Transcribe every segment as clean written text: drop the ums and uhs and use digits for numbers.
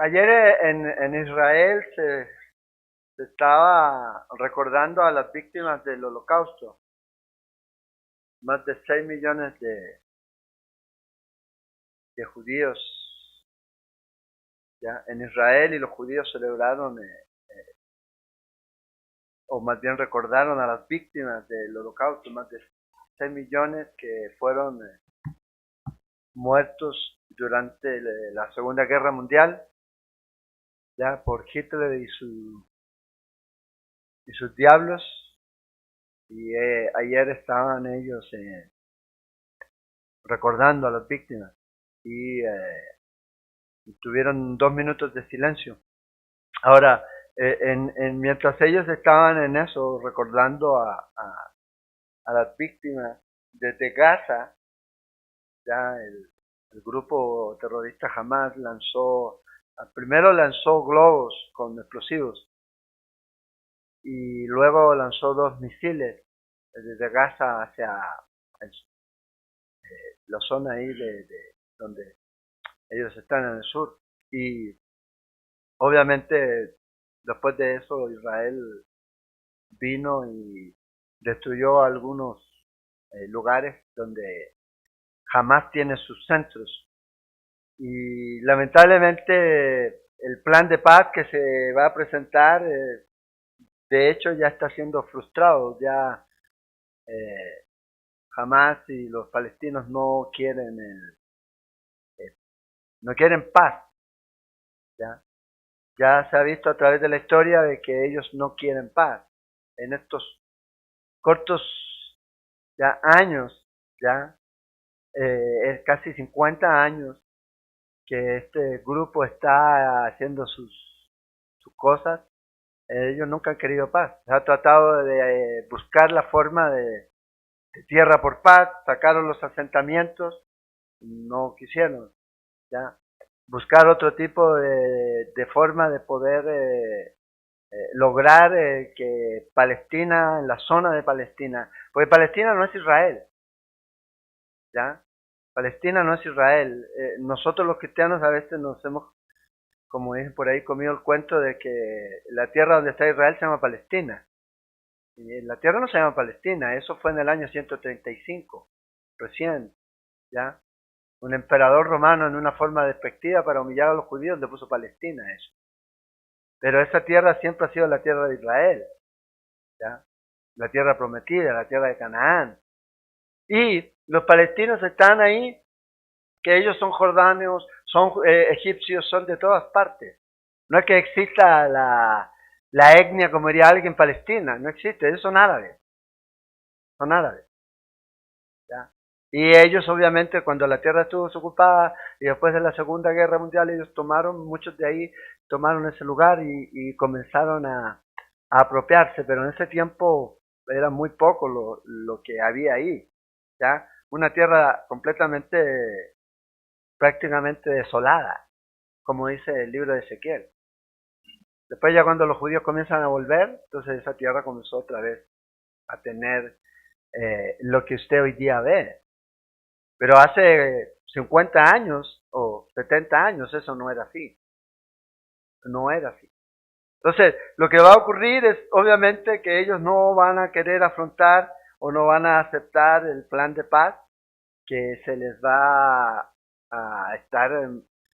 Ayer en Israel se estaba recordando a las víctimas del Holocausto, más de 6 millones de judíos ya en Israel, y los judíos celebraron, o más bien recordaron a las víctimas del Holocausto, más de 6 millones que fueron muertos durante la Segunda Guerra Mundial, ya por Hitler y sus diablos. Y ayer estaban ellos recordando a las víctimas y tuvieron 2 minutos de silencio. Ahora, mientras ellos estaban en eso, recordando a las víctimas, desde Gaza, ya el grupo terrorista Hamas primero lanzó globos con explosivos y luego lanzó 2 misiles desde Gaza hacia la zona ahí de donde ellos están en el sur. Y obviamente después de eso Israel vino y destruyó algunos lugares donde Hamas tiene sus centros. Y lamentablemente el plan de paz que se va a presentar, de hecho ya está siendo frustrado. Ya Hamas y los palestinos no quieren paz. ¿Ya? Ya se ha visto a través de la historia de que ellos no quieren paz. En estos cortos ya años, ya es casi 50 años que este grupo está haciendo sus cosas. Ellos nunca han querido paz. Se ha tratado de buscar la forma de tierra por paz, sacaron los asentamientos, no quisieron, ya buscar otro tipo de forma de poder lograr que Palestina, en la zona de Palestina, porque Palestina no es Israel, ya Palestina no es Israel. Nosotros los cristianos a veces nos hemos, como dicen por ahí, comido el cuento de que la tierra donde está Israel se llama Palestina. Y la tierra no se llama Palestina, eso fue en el año 135, recién, ¿ya? Un emperador romano, en una forma despectiva para humillar a los judíos, le puso Palestina a eso. Pero esa tierra siempre ha sido la tierra de Israel, ¿ya? La tierra prometida, la tierra de Canaán. Y los palestinos están ahí, que ellos son jordaneos, son egipcios, son de todas partes. No es que exista la etnia, como diría alguien, Palestina, no existe, ellos son árabes, ¿ya? Y ellos obviamente cuando la tierra estuvo desocupada y después de la Segunda Guerra Mundial, ellos muchos de ahí tomaron ese lugar y comenzaron a apropiarse, pero en ese tiempo era muy poco lo que había ahí, ¿ya? Una tierra prácticamente desolada, como dice el libro de Ezequiel. Después ya cuando los judíos comienzan a volver, entonces esa tierra comenzó otra vez a tener lo que usted hoy día ve. Pero hace 50 años o 70 años eso no era así. No era así. Entonces, lo que va a ocurrir es obviamente que ellos no van a querer afrontar o no van a aceptar el plan de paz que se les va a estar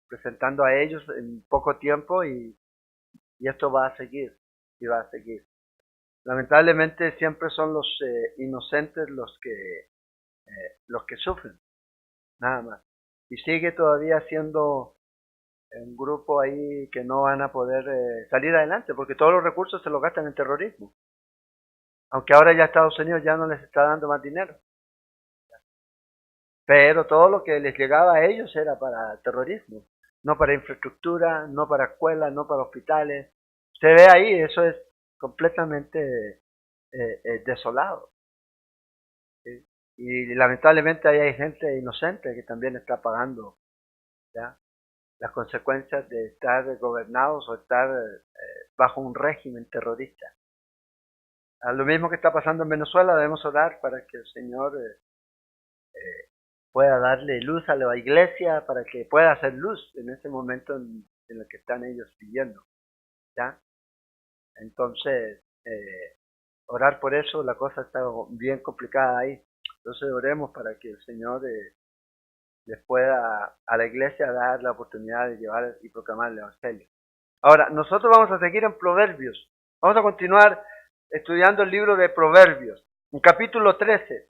presentando a ellos en poco tiempo, y esto va a seguir y va a seguir. Lamentablemente siempre son los inocentes los que sufren, nada más. Y sigue todavía siendo un grupo ahí que no van a poder salir adelante porque todos los recursos se los gastan en terrorismo. Aunque ahora ya Estados Unidos ya no les está dando más dinero. Pero todo lo que les llegaba a ellos era para terrorismo, no para infraestructura, no para escuelas, no para hospitales. Se ve ahí, eso es completamente desolado. ¿Sí? Y lamentablemente ahí hay gente inocente que también está pagando, ¿ya?, las consecuencias de estar gobernados o estar bajo un régimen terrorista. A lo mismo que está pasando en Venezuela, debemos orar para que el Señor pueda darle luz a la iglesia, para que pueda hacer luz en ese momento en el que están ellos viviendo, ¿ya? Entonces, orar por eso, la cosa está bien complicada ahí. Entonces oremos para que el Señor les pueda a la iglesia dar la oportunidad de llevar y proclamar el Evangelio. Ahora, nosotros vamos a seguir en Proverbios. Vamos a continuar estudiando el libro de Proverbios. En capítulo 13.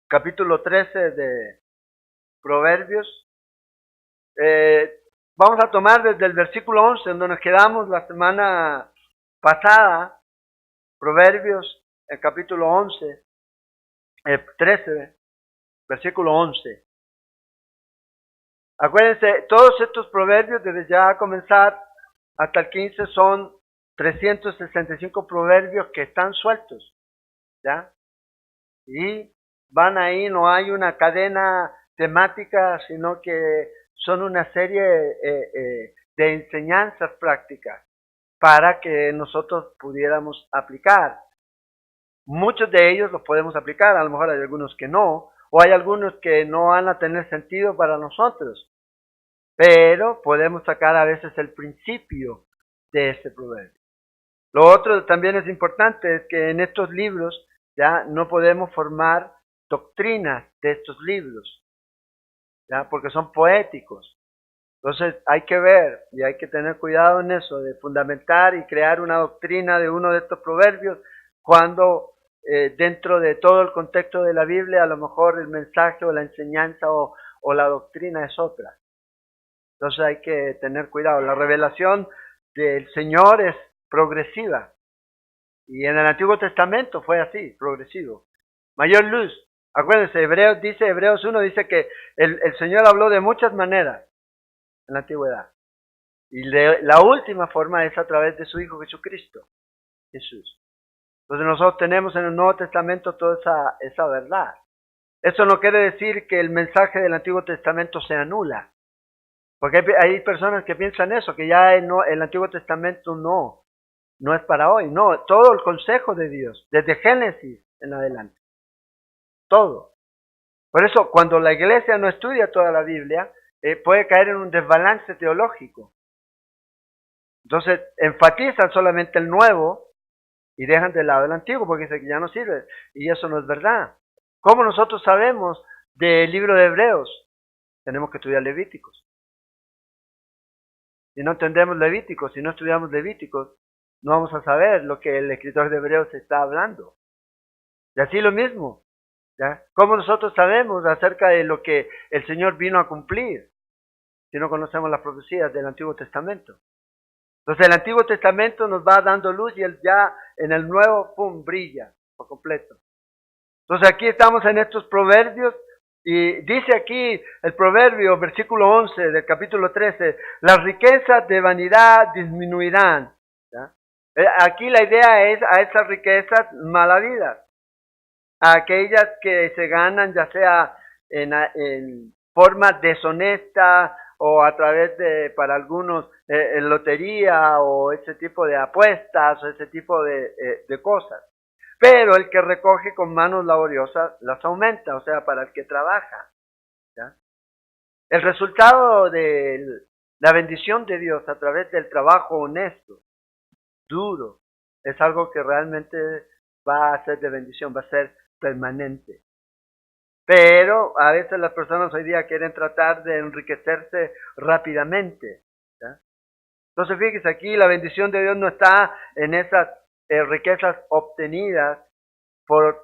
Capítulo 13 de Proverbios. Vamos a tomar desde el versículo 11, donde nos quedamos la semana pasada. Proverbios, el capítulo 11, 13, versículo 11. Acuérdense, todos estos proverbios, desde ya comenzar hasta el 15, son 365 proverbios que están sueltos, ¿ya? Y van ahí, no hay una cadena temática, sino que son una serie de enseñanzas prácticas para que nosotros pudiéramos aplicar. Muchos de ellos los podemos aplicar, a lo mejor hay algunos que no, o hay algunos que no van a tener sentido para nosotros, pero podemos sacar a veces el principio de ese proverbio. Lo otro también es importante, es que en estos libros ya no podemos formar doctrinas de estos libros, ya porque son poéticos. Entonces hay que ver y hay que tener cuidado en eso, de fundamentar y crear una doctrina de uno de estos proverbios, cuando dentro de todo el contexto de la Biblia a lo mejor el mensaje o la enseñanza o la doctrina es otra. Entonces hay que tener cuidado. La revelación del Señor es progresiva. Y en el Antiguo Testamento fue así, progresivo. Mayor luz. Acuérdense, Hebreos 1 dice que el Señor habló de muchas maneras en la antigüedad. Y la última forma es a través de su Hijo Jesucristo. Jesús. Entonces nosotros tenemos en el Nuevo Testamento toda esa verdad. Eso no quiere decir que el mensaje del Antiguo Testamento se anula. Porque hay personas que piensan eso, que ya el Antiguo Testamento no es para hoy. No, todo el consejo de Dios, desde Génesis en adelante. Todo. Por eso, cuando la iglesia no estudia toda la Biblia, puede caer en un desbalance teológico. Entonces, enfatizan solamente el nuevo y dejan de lado el antiguo porque dicen que ya no sirve. Y eso no es verdad. ¿Cómo nosotros sabemos del libro de Hebreos? Tenemos que estudiar Levíticos. Si no entendemos Levíticos, si no estudiamos Levíticos, no vamos a saber lo que el escritor de Hebreos está hablando. Y así lo mismo. ¿Ya? ¿Cómo nosotros sabemos acerca de lo que el Señor vino a cumplir si no conocemos las profecías del Antiguo Testamento? Entonces el Antiguo Testamento nos va dando luz y él ya en el Nuevo, ¡pum!, brilla por completo. Entonces aquí estamos en estos proverbios y dice aquí el proverbio, versículo 11 del capítulo 13, las riquezas de vanidad disminuirán. ¿Ya? Aquí la idea es a esas riquezas malavidas, a aquellas que se ganan ya sea en forma deshonesta o a través de, para algunos, lotería o ese tipo de apuestas o ese tipo de cosas. Pero el que recoge con manos laboriosas las aumenta, o sea, para el que trabaja. ¿Ya? El resultado de la bendición de Dios a través del trabajo honesto, duro, es algo que realmente va a ser de bendición, va a ser permanente. Pero a veces las personas hoy día quieren tratar de enriquecerse rápidamente. ¿Ya? Entonces fíjese aquí, la bendición de Dios no está en esas riquezas obtenidas por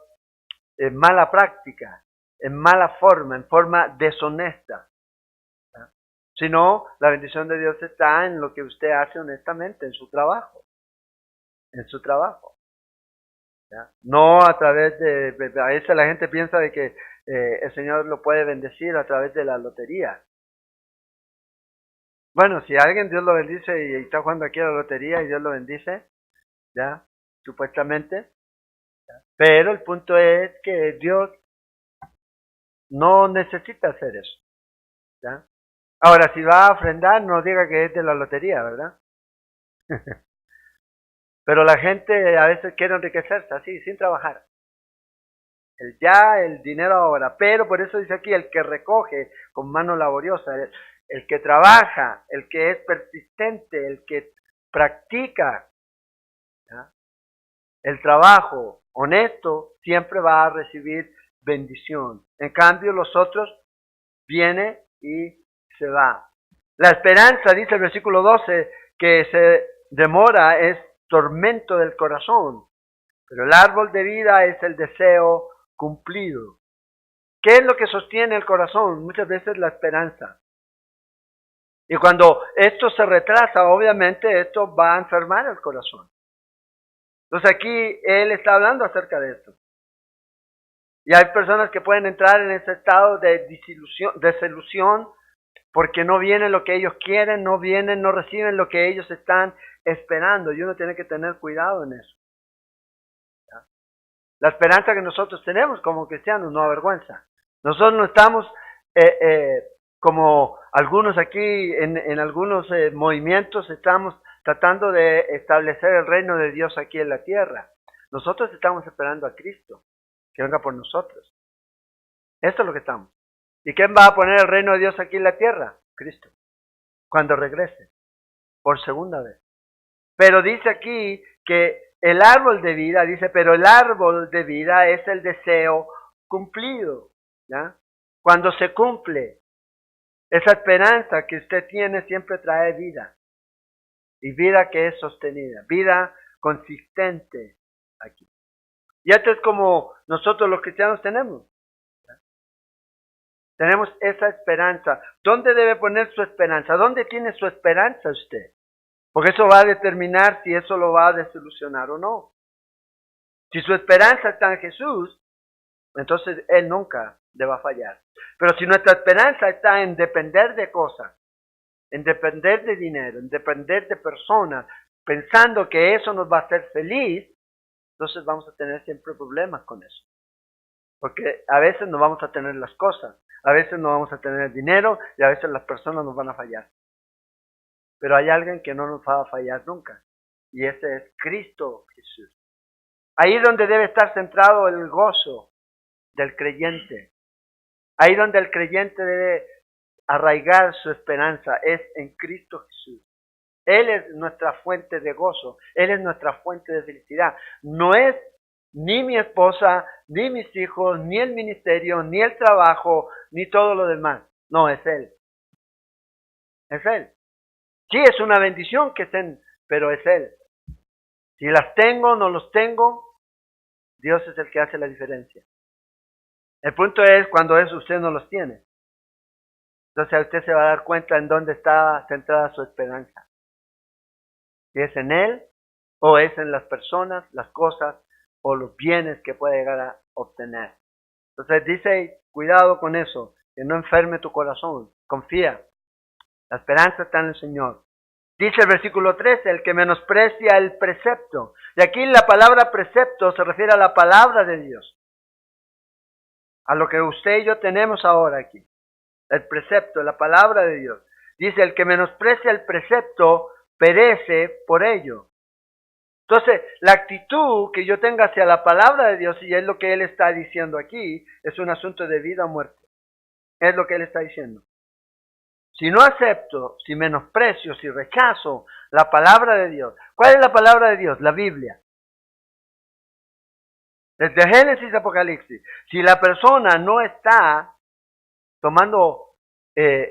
mala práctica, en mala forma, en forma deshonesta. ¿Ya? Sino la bendición de Dios está en lo que usted hace honestamente, en su trabajo. En su trabajo. ¿Ya? No a través a veces la gente piensa de que el Señor lo puede bendecir a través de la lotería. Bueno, si alguien Dios lo bendice y está jugando aquí a la lotería y Dios lo bendice, ya, supuestamente, ¿ya? Pero el punto es que Dios no necesita hacer eso, ¿ya? Ahora, si va a ofrendar, no diga que es de la lotería, ¿verdad? Pero la gente a veces quiere enriquecerse así, sin trabajar. El dinero ahora. Pero por eso dice aquí, el que recoge con mano laboriosa. el que trabaja, el que es persistente, el que practica, ¿ya?, el trabajo honesto, siempre va a recibir bendición. En cambio, los otros viene y se va. La esperanza, dice el versículo 12, que se demora es tormento del corazón, pero el árbol de vida es el deseo cumplido. ¿Qué es lo que sostiene el corazón? Muchas veces la esperanza. Y cuando esto se retrasa, obviamente esto va a enfermar el corazón. Entonces aquí él está hablando acerca de esto. Y hay personas que pueden entrar en ese estado de desilusión porque no viene lo que ellos quieren, no reciben lo que ellos están esperando. Y uno tiene que tener cuidado en eso. ¿Ya? La esperanza que nosotros tenemos como cristianos no avergüenza. Nosotros no estamos como algunos aquí en algunos movimientos estamos tratando de establecer el reino de Dios aquí en la tierra. Nosotros estamos esperando a Cristo, que venga por nosotros. Esto es lo que estamos. ¿Y quién va a poner el reino de Dios aquí en la tierra? Cristo. Cuando regrese, por segunda vez. Pero dice aquí que el árbol de vida, pero el árbol de vida es el deseo cumplido, ¿ya? Cuando se cumple, esa esperanza que usted tiene siempre trae vida. Y vida que es sostenida, vida consistente aquí. Y esto es como nosotros los cristianos tenemos. Tenemos esa esperanza. ¿Dónde debe poner su esperanza? ¿Dónde tiene su esperanza usted? Porque eso va a determinar si eso lo va a desilusionar o no. Si su esperanza está en Jesús, entonces Él nunca le va a fallar. Pero si nuestra esperanza está en depender de cosas, en depender de dinero, en depender de personas, pensando que eso nos va a hacer feliz, entonces vamos a tener siempre problemas con eso. Porque a veces no vamos a tener las cosas, a veces no vamos a tener dinero y a veces las personas nos van a fallar. Pero hay alguien que no nos va a fallar nunca, y ese es Cristo Jesús. Ahí es donde debe estar centrado el gozo del creyente. Ahí donde el creyente debe arraigar su esperanza, es en Cristo Jesús. Él es nuestra fuente de gozo, Él es nuestra fuente de felicidad. No es ni mi esposa, ni mis hijos, ni el ministerio, ni el trabajo, ni todo lo demás. No, es Él. Es Él. Sí, es una bendición que estén, pero es Él. Si las tengo, no los tengo, Dios es el que hace la diferencia. El punto es cuando usted no los tiene. Entonces usted se va a dar cuenta en dónde está centrada su esperanza. Si es en Él, o es en las personas, las cosas, o los bienes que puede llegar a obtener. Entonces dice, cuidado con eso, que no enferme tu corazón, confía. La esperanza está en el Señor. Dice el versículo 13, el que menosprecia el precepto. Y aquí la palabra precepto se refiere a la palabra de Dios. A lo que usted y yo tenemos ahora aquí. El precepto, la palabra de Dios. Dice, el que menosprecia el precepto perece por ello. Entonces, la actitud que yo tenga hacia la palabra de Dios, y es lo que Él está diciendo aquí, es un asunto de vida o muerte. Es lo que Él está diciendo. Si no acepto, si menosprecio, si rechazo la palabra de Dios. ¿Cuál es la palabra de Dios? La Biblia. Desde Génesis a Apocalipsis. Si la persona no está tomando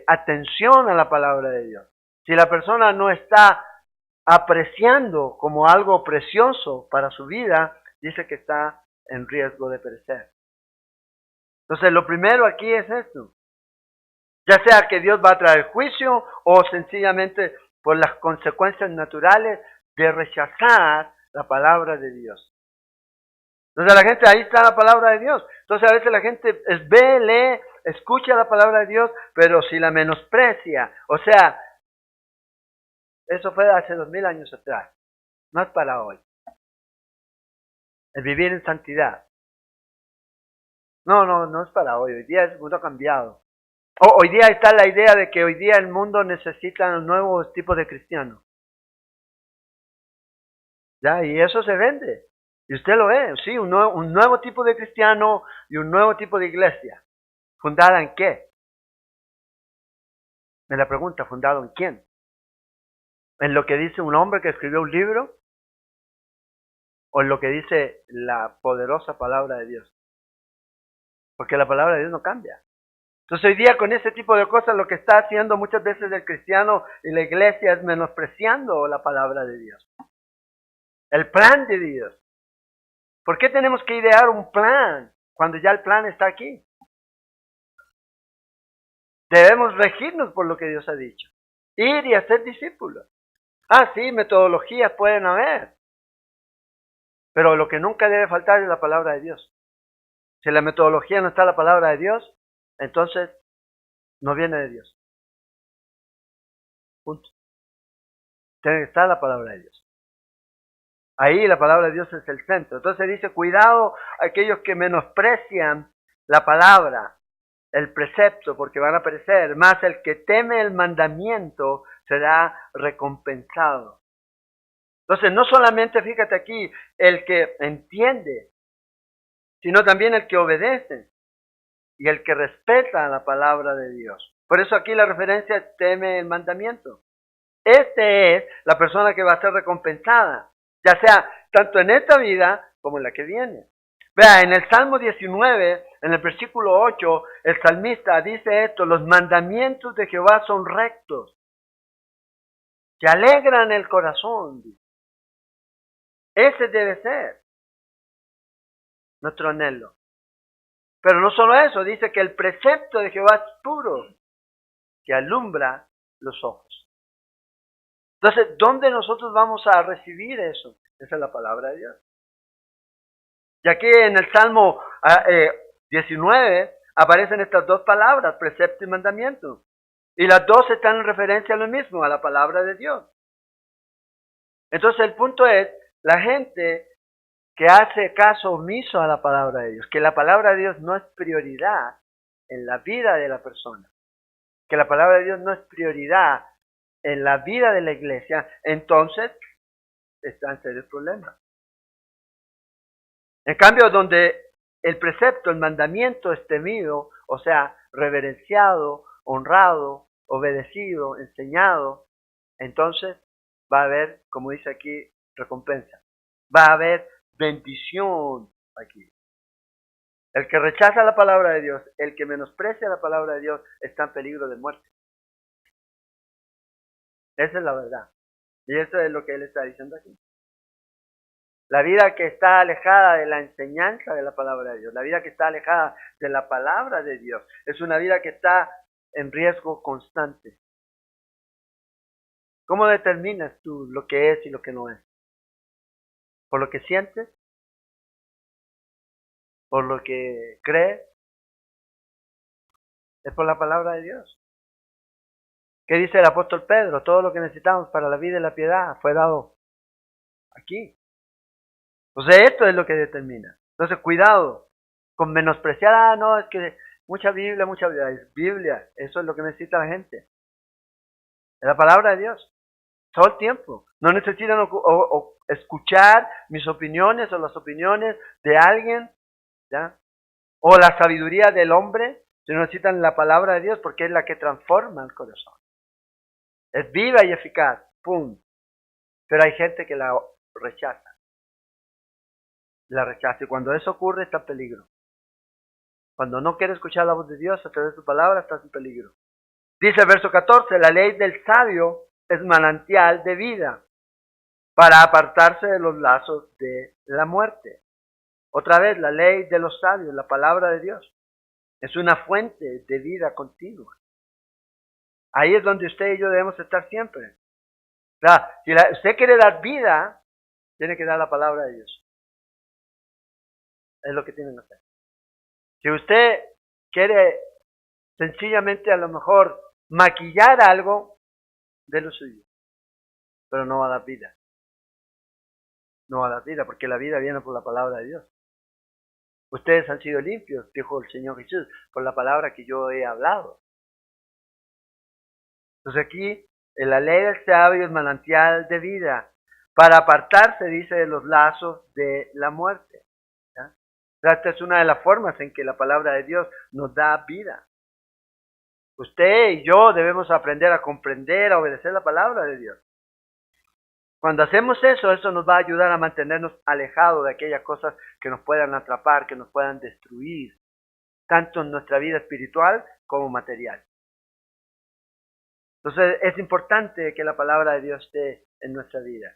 atención a la palabra de Dios, si la persona no está apreciando como algo precioso para su vida, dice que está en riesgo de perecer. Entonces, lo primero aquí es esto. Ya sea que Dios va a traer juicio o sencillamente por las consecuencias naturales de rechazar la palabra de Dios. Entonces la gente, ahí está la palabra de Dios. Entonces a veces la gente ve, lee, escucha la palabra de Dios, pero si la menosprecia, o sea, eso fue hace 2000 años atrás, no es para hoy. El vivir en santidad. No es para hoy. Hoy día el mundo ha cambiado. Hoy día está la idea de que hoy día el mundo necesita un nuevo tipo de cristiano. ¿Ya? Y eso se vende. Y usted lo ve, sí, un nuevo tipo de cristiano y un nuevo tipo de iglesia. ¿Fundada en qué? Me la pregunta, ¿fundado en quién? ¿En lo que dice un hombre que escribió un libro? ¿O en lo que dice la poderosa palabra de Dios? Porque la palabra de Dios no cambia. Entonces hoy día con ese tipo de cosas lo que está haciendo muchas veces el cristiano y la iglesia es menospreciando la palabra de Dios. El plan de Dios. ¿Por qué tenemos que idear un plan cuando ya el plan está aquí? Debemos regirnos por lo que Dios ha dicho. Ir y hacer discípulos. Ah, sí, metodologías pueden haber. Pero lo que nunca debe faltar es la palabra de Dios. Si la metodología no está en la palabra de Dios, entonces no viene de Dios. Punto. Tiene que estar la palabra de Dios. Ahí la palabra de Dios es el centro. Entonces dice, cuidado a aquellos que menosprecian la palabra, el precepto, porque van a perecer. Más el que teme el mandamiento será recompensado. Entonces no solamente, fíjate aquí, el que entiende, sino también el que obedece y el que respeta la palabra de Dios. Por eso aquí la referencia es teme el mandamiento. Este es la persona que va a ser recompensada, ya sea tanto en esta vida como en la que viene. Vea, en el Salmo 19, en el versículo 8, el salmista dice esto: los mandamientos de Jehová son rectos, que alegran el corazón. Ese debe ser nuestro anhelo. Pero no solo eso, dice que el precepto de Jehová es puro, que alumbra los ojos. Entonces, ¿dónde nosotros vamos a recibir eso? Esa es la palabra de Dios. Y aquí en el Salmo 19 aparecen estas dos palabras, precepto y mandamiento. Y las dos están en referencia a lo mismo, a la palabra de Dios. Entonces el punto es, la gente que hace caso omiso a la palabra de Dios, que la palabra de Dios no es prioridad en la vida de la persona, que la palabra de Dios no es prioridad en la vida de la iglesia, entonces está en serios problemas. En cambio, donde el precepto, el mandamiento es temido, o sea, reverenciado, honrado, obedecido, enseñado, entonces va a haber, como dice aquí, recompensa. Va a haber bendición aquí. El que rechaza la palabra de Dios, el que menosprecia la palabra de Dios, está en peligro de muerte. Esa es la verdad. Y eso es lo que él está diciendo aquí. La vida que está alejada de la enseñanza de la palabra de Dios, la vida que está alejada de la palabra de Dios, es una vida que está en riesgo constante. ¿Cómo determinas tú lo que es y lo que no es? ¿Por lo que sientes? ¿Por lo que crees? Es por la palabra de Dios. ¿Qué dice el apóstol Pedro? Todo lo que necesitamos para la vida y la piedad fue dado aquí. Entonces esto es lo que determina. Entonces cuidado con menospreciar, no, es que mucha Biblia, es Biblia, eso es lo que necesita la gente. Es la palabra de Dios, todo el tiempo. No necesitan escuchar mis opiniones o las opiniones de alguien, ¿ya? O la sabiduría del hombre, sino necesitan la palabra de Dios porque es la que transforma el corazón. Es viva y eficaz, ¡pum! Pero hay gente que la rechaza. La rechaza. Y cuando eso ocurre, está en peligro. Cuando no quiere escuchar la voz de Dios a través de su palabra, estás en peligro. Dice el verso 14, la ley del sabio es manantial de vida para apartarse de los lazos de la muerte. Otra vez, la ley de los sabios, la palabra de Dios, es una fuente de vida continua. Ahí es donde usted y yo debemos estar siempre. O sea, si usted quiere dar vida, tiene que dar la palabra de Dios. Es lo que tienen que hacer. Si usted quiere sencillamente a lo mejor maquillar algo, de lo suyo, pero no va a dar vida. No va a dar vida, porque la vida viene por la palabra de Dios. Ustedes han sido limpios, dijo el Señor Jesús, por la palabra que yo he hablado. Entonces aquí, en la ley del sabio es manantial de vida, para apartarse, dice, de los lazos de la muerte. ¿Ya? Esta es una de las formas en que la palabra de Dios nos da vida. Usted y yo debemos aprender a comprender, a obedecer la palabra de Dios. Cuando hacemos eso, eso nos va a ayudar a mantenernos alejados de aquellas cosas que nos puedan atrapar, que nos puedan destruir, tanto en nuestra vida espiritual como material. Entonces es importante que la palabra de Dios esté en nuestra vida.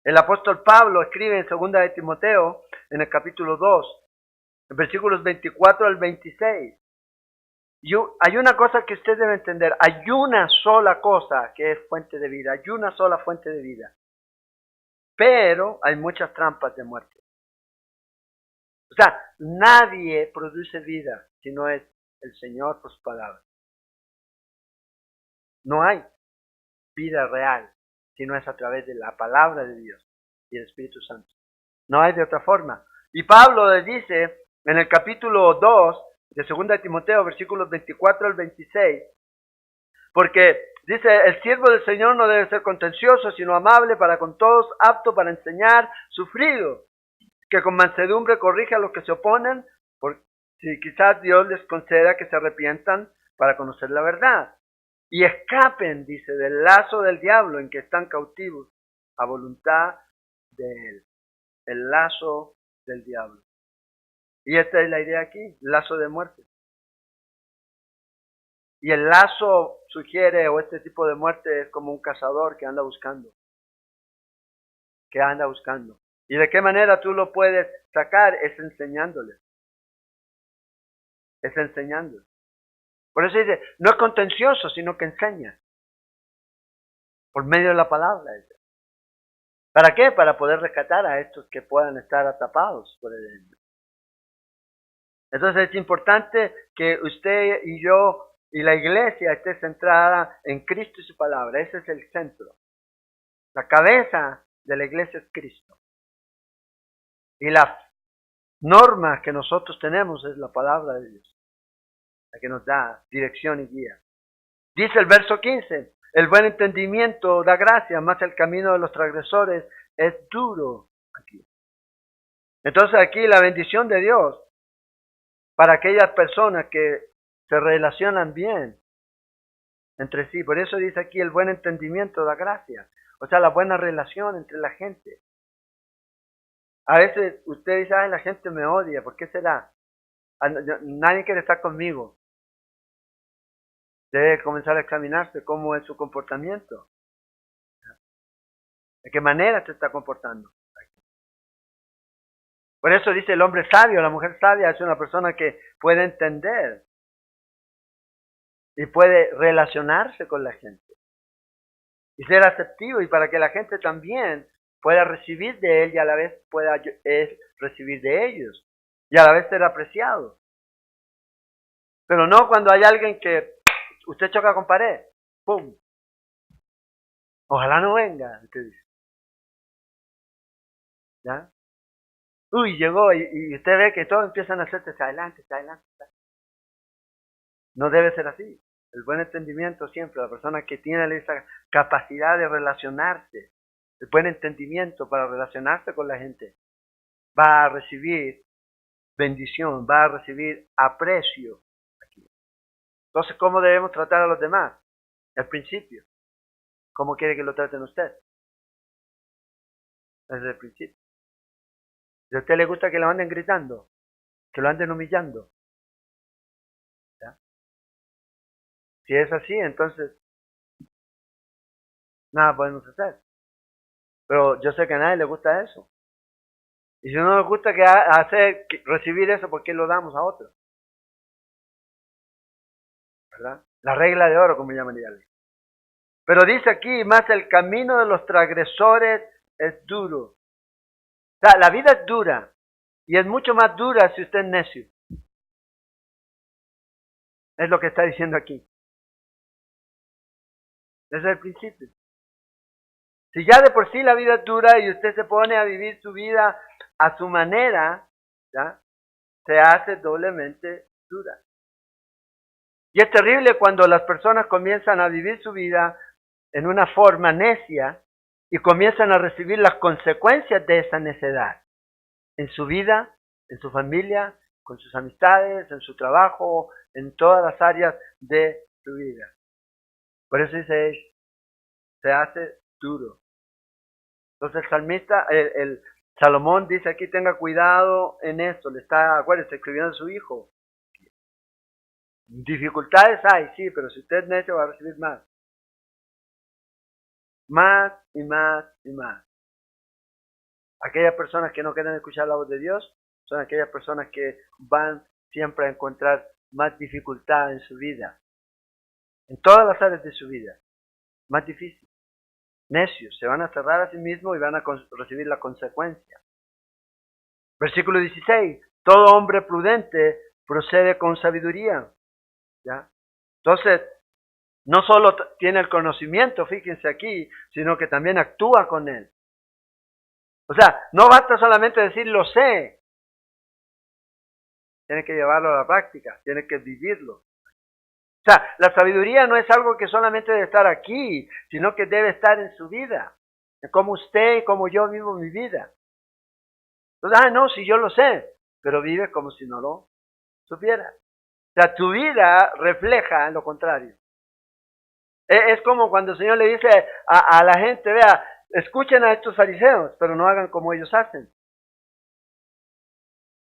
El apóstol Pablo escribe en 2 de Timoteo, en el capítulo 2, en versículos 24 al 26. Hay una cosa que usted debe entender, hay una sola cosa que es fuente de vida, hay una sola fuente de vida. Pero hay muchas trampas de muerte. O sea, nadie produce vida si no es el Señor por su palabra. No hay vida real si no es a través de la palabra de Dios y el Espíritu Santo. No hay de otra forma. Y Pablo le dice en el capítulo 2 de 2 de Timoteo, versículos 24 al 26, porque dice, el siervo del Señor no debe ser contencioso, sino amable para con todos, apto para enseñar, sufrido, que con mansedumbre corrija a los que se oponen, por si quizás Dios les conceda que se arrepientan para conocer la verdad. Y escapen, dice, del lazo del diablo en que están cautivos a voluntad de él. El lazo del diablo. Y esta es la idea aquí, lazo de muerte. Y el lazo sugiere, o este tipo de muerte es como un cazador que anda buscando. Que anda buscando. ¿Y de qué manera tú lo puedes sacar? Es enseñándole. Es enseñándole. Por eso dice, no es contencioso, sino que enseña. Por medio de la palabra. ¿Para qué? Para poder rescatar a estos que puedan estar atrapados por el enemigo. Entonces es importante que usted y yo y la iglesia esté centrada en Cristo y su palabra. Ese es el centro. La cabeza de la iglesia es Cristo. Y las normas que nosotros tenemos es la palabra de Dios, la que nos da dirección y guía. Dice el verso 15, el buen entendimiento da gracia, más el camino de los transgresores es duro. Aquí. Entonces aquí la bendición de Dios para aquellas personas que se relacionan bien entre sí. Por eso dice aquí el buen entendimiento da gracia. O sea, la buena relación entre la gente. A veces usted dice, ay, la gente me odia, ¿por qué será? Nadie quiere estar conmigo. Debe comenzar a examinarse cómo es su comportamiento. ¿De qué manera se está comportando? Por eso dice el hombre sabio, la mujer sabia es una persona que puede entender y puede relacionarse con la gente y ser aceptivo, y para que la gente también pueda recibir de él y a la vez pueda recibir de ellos y a la vez ser apreciado. Pero no cuando hay alguien que usted choca con pared, ¡pum! Ojalá no venga, usted dice. ¿Ya? Uy, llegó y usted ve que todos empiezan a hacerse hacia adelante, hacia adelante. No debe ser así. El buen entendimiento siempre, la persona que tiene esa capacidad de relacionarse, el buen entendimiento para relacionarse con la gente, va a recibir bendición, va a recibir aprecio aquí. Entonces, ¿cómo debemos tratar a los demás? Al principio. ¿Cómo quiere que lo traten usted? Desde el principio. Si a usted le gusta que lo anden gritando, que lo anden humillando, ¿ya? Si es así, entonces nada podemos hacer. Pero yo sé que a nadie le gusta eso. Y si no nos gusta recibir eso, ¿por qué lo damos a otro? ¿Verdad? La regla de oro, como llaman ya. Pero dice aquí, más el camino de los transgresores es duro. O sea, la vida es dura. Y es mucho más dura si usted es necio. Es lo que está diciendo aquí. Desde el principio. Si ya de por sí la vida es dura y usted se pone a vivir su vida a su manera, ¿ya? Se hace doblemente dura. Y es terrible cuando las personas comienzan a vivir su vida en una forma necia y comienzan a recibir las consecuencias de esa necedad. En su vida, en su familia, con sus amistades, en su trabajo, en todas las áreas de tu vida. Por eso dice, se hace duro. Entonces el salmista, el Salomón dice aquí, tenga cuidado en esto. Le está, acuérdense, escribiendo a su hijo. Dificultades hay, sí, pero si usted es necio va a recibir más. Más y más y más. Aquellas personas que no quieren escuchar la voz de Dios son aquellas personas que van siempre a encontrar más dificultad en su vida. En todas las áreas de su vida. Más difícil. Necios, se van a cerrar a sí mismos y van a recibir la consecuencia. Versículo 16. Todo hombre prudente procede con sabiduría. ¿Ya? Entonces, no solo tiene el conocimiento, fíjense aquí, sino que también actúa con él. O sea, no basta solamente decir lo sé. Tiene que llevarlo a la práctica, tiene que vivirlo. O sea, la sabiduría no es algo que solamente debe estar aquí, sino que debe estar en su vida. Como usted y como yo vivo mi vida. Entonces, no, si yo lo sé, pero vive como si no lo supiera. O sea, tu vida refleja lo contrario. Es como cuando el Señor le dice a la gente, vea, escuchen a estos fariseos, pero no hagan como ellos hacen.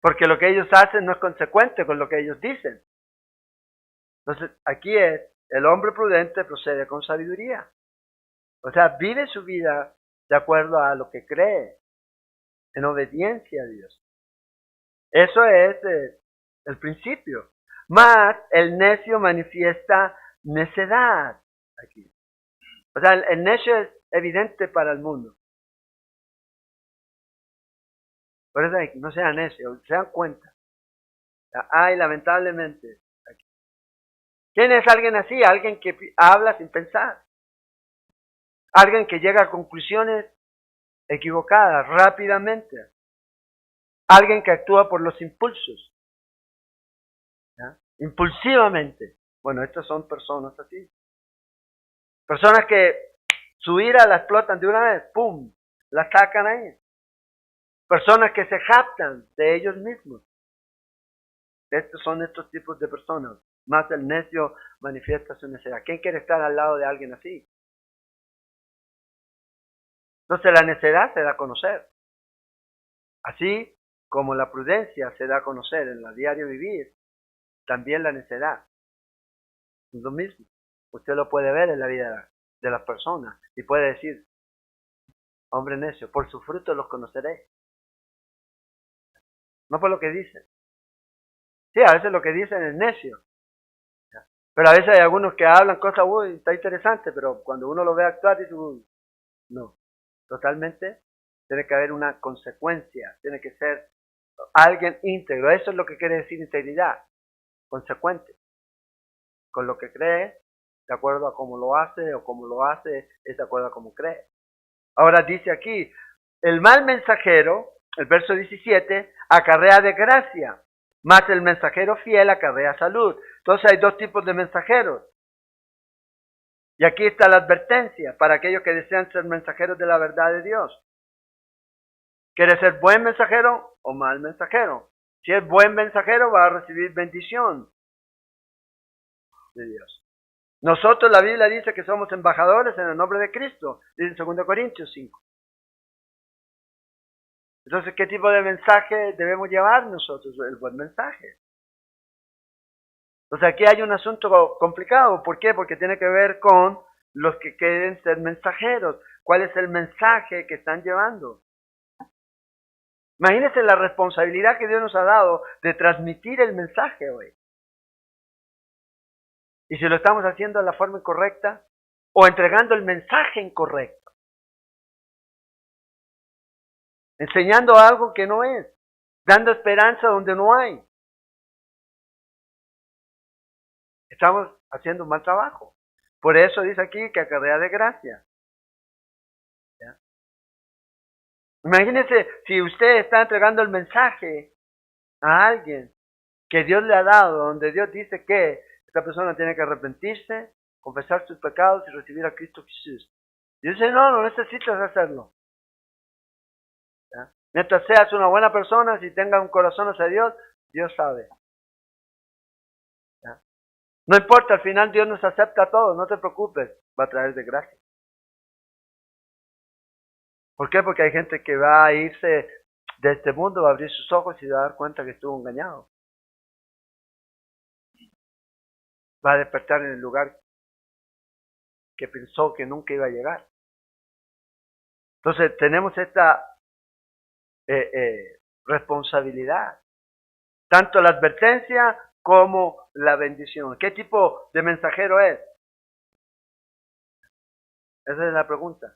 Porque lo que ellos hacen no es consecuente con lo que ellos dicen. Entonces, aquí es, el hombre prudente procede con sabiduría. O sea, vive su vida de acuerdo a lo que cree, en obediencia a Dios. Eso es el principio. Mas el necio manifiesta necedad aquí. O sea, el necio es evidente para el mundo. Por eso no sean necios, se dan cuenta. Hay lamentablemente. Aquí. ¿Quién es alguien así? Alguien que habla sin pensar. Alguien que llega a conclusiones equivocadas rápidamente. Alguien que actúa por los impulsos. ¿Ya? Impulsivamente. Bueno, estas son personas así. Personas que su ira la explotan de una vez, ¡pum!, la sacan ahí. Personas que se jactan de ellos mismos. Estos son estos tipos de personas. Más el necio manifiesta su necedad. ¿Quién quiere estar al lado de alguien así? Entonces la necedad se da a conocer. Así como la prudencia se da a conocer en el diario vivir, también la necedad. Es lo mismo. Usted lo puede ver en la vida de las personas y puede decir, hombre necio, por su fruto los conoceréis. No por lo que dicen. Sí, a veces lo que dicen es necio. Pero a veces hay algunos que hablan cosas, uy, está interesante, pero cuando uno lo ve actuar, dice, uy, no. Totalmente tiene que haber una consecuencia, tiene que ser alguien íntegro. Eso es lo que quiere decir integridad, consecuente. Con lo que cree, de acuerdo a cómo lo hace, o cómo lo hace, es de acuerdo a cómo cree. Ahora dice aquí, el mal mensajero, el verso 17, acarrea desgracia, mas el mensajero fiel acarrea salud. Entonces hay dos tipos de mensajeros. Y aquí está la advertencia para aquellos que desean ser mensajeros de la verdad de Dios. ¿Quiere ser buen mensajero o mal mensajero? Si es buen mensajero va a recibir bendición de Dios. Nosotros, la Biblia dice que somos embajadores en el nombre de Cristo, dice en 2 Corintios 5. Entonces, ¿qué tipo de mensaje debemos llevar nosotros? El buen mensaje. Entonces, aquí hay un asunto complicado. ¿Por qué? Porque tiene que ver con los que quieren ser mensajeros. ¿Cuál es el mensaje que están llevando? Imagínense la responsabilidad que Dios nos ha dado de transmitir el mensaje hoy. Y si lo estamos haciendo de la forma incorrecta o entregando el mensaje incorrecto. Enseñando algo que no es. Dando esperanza donde no hay. Estamos haciendo un mal trabajo. Por eso dice aquí que acarrea desgracia. ¿Ya? Imagínense si usted está entregando el mensaje a alguien que Dios le ha dado, donde Dios dice que esta persona tiene que arrepentirse, confesar sus pecados y recibir a Cristo Jesús. Y dice, no necesitas hacerlo. ¿Ya? Mientras seas una buena persona, si tengas un corazón hacia Dios, Dios sabe. ¿Ya? No importa, al final Dios nos acepta a todos, no te preocupes, va a traer desgracia. ¿Por qué? Porque hay gente que va a irse de este mundo, va a abrir sus ojos y va a dar cuenta que estuvo engañado. Va a despertar en el lugar que pensó que nunca iba a llegar. Entonces tenemos esta responsabilidad, tanto la advertencia como la bendición. ¿Qué tipo de mensajero es? Esa es la pregunta.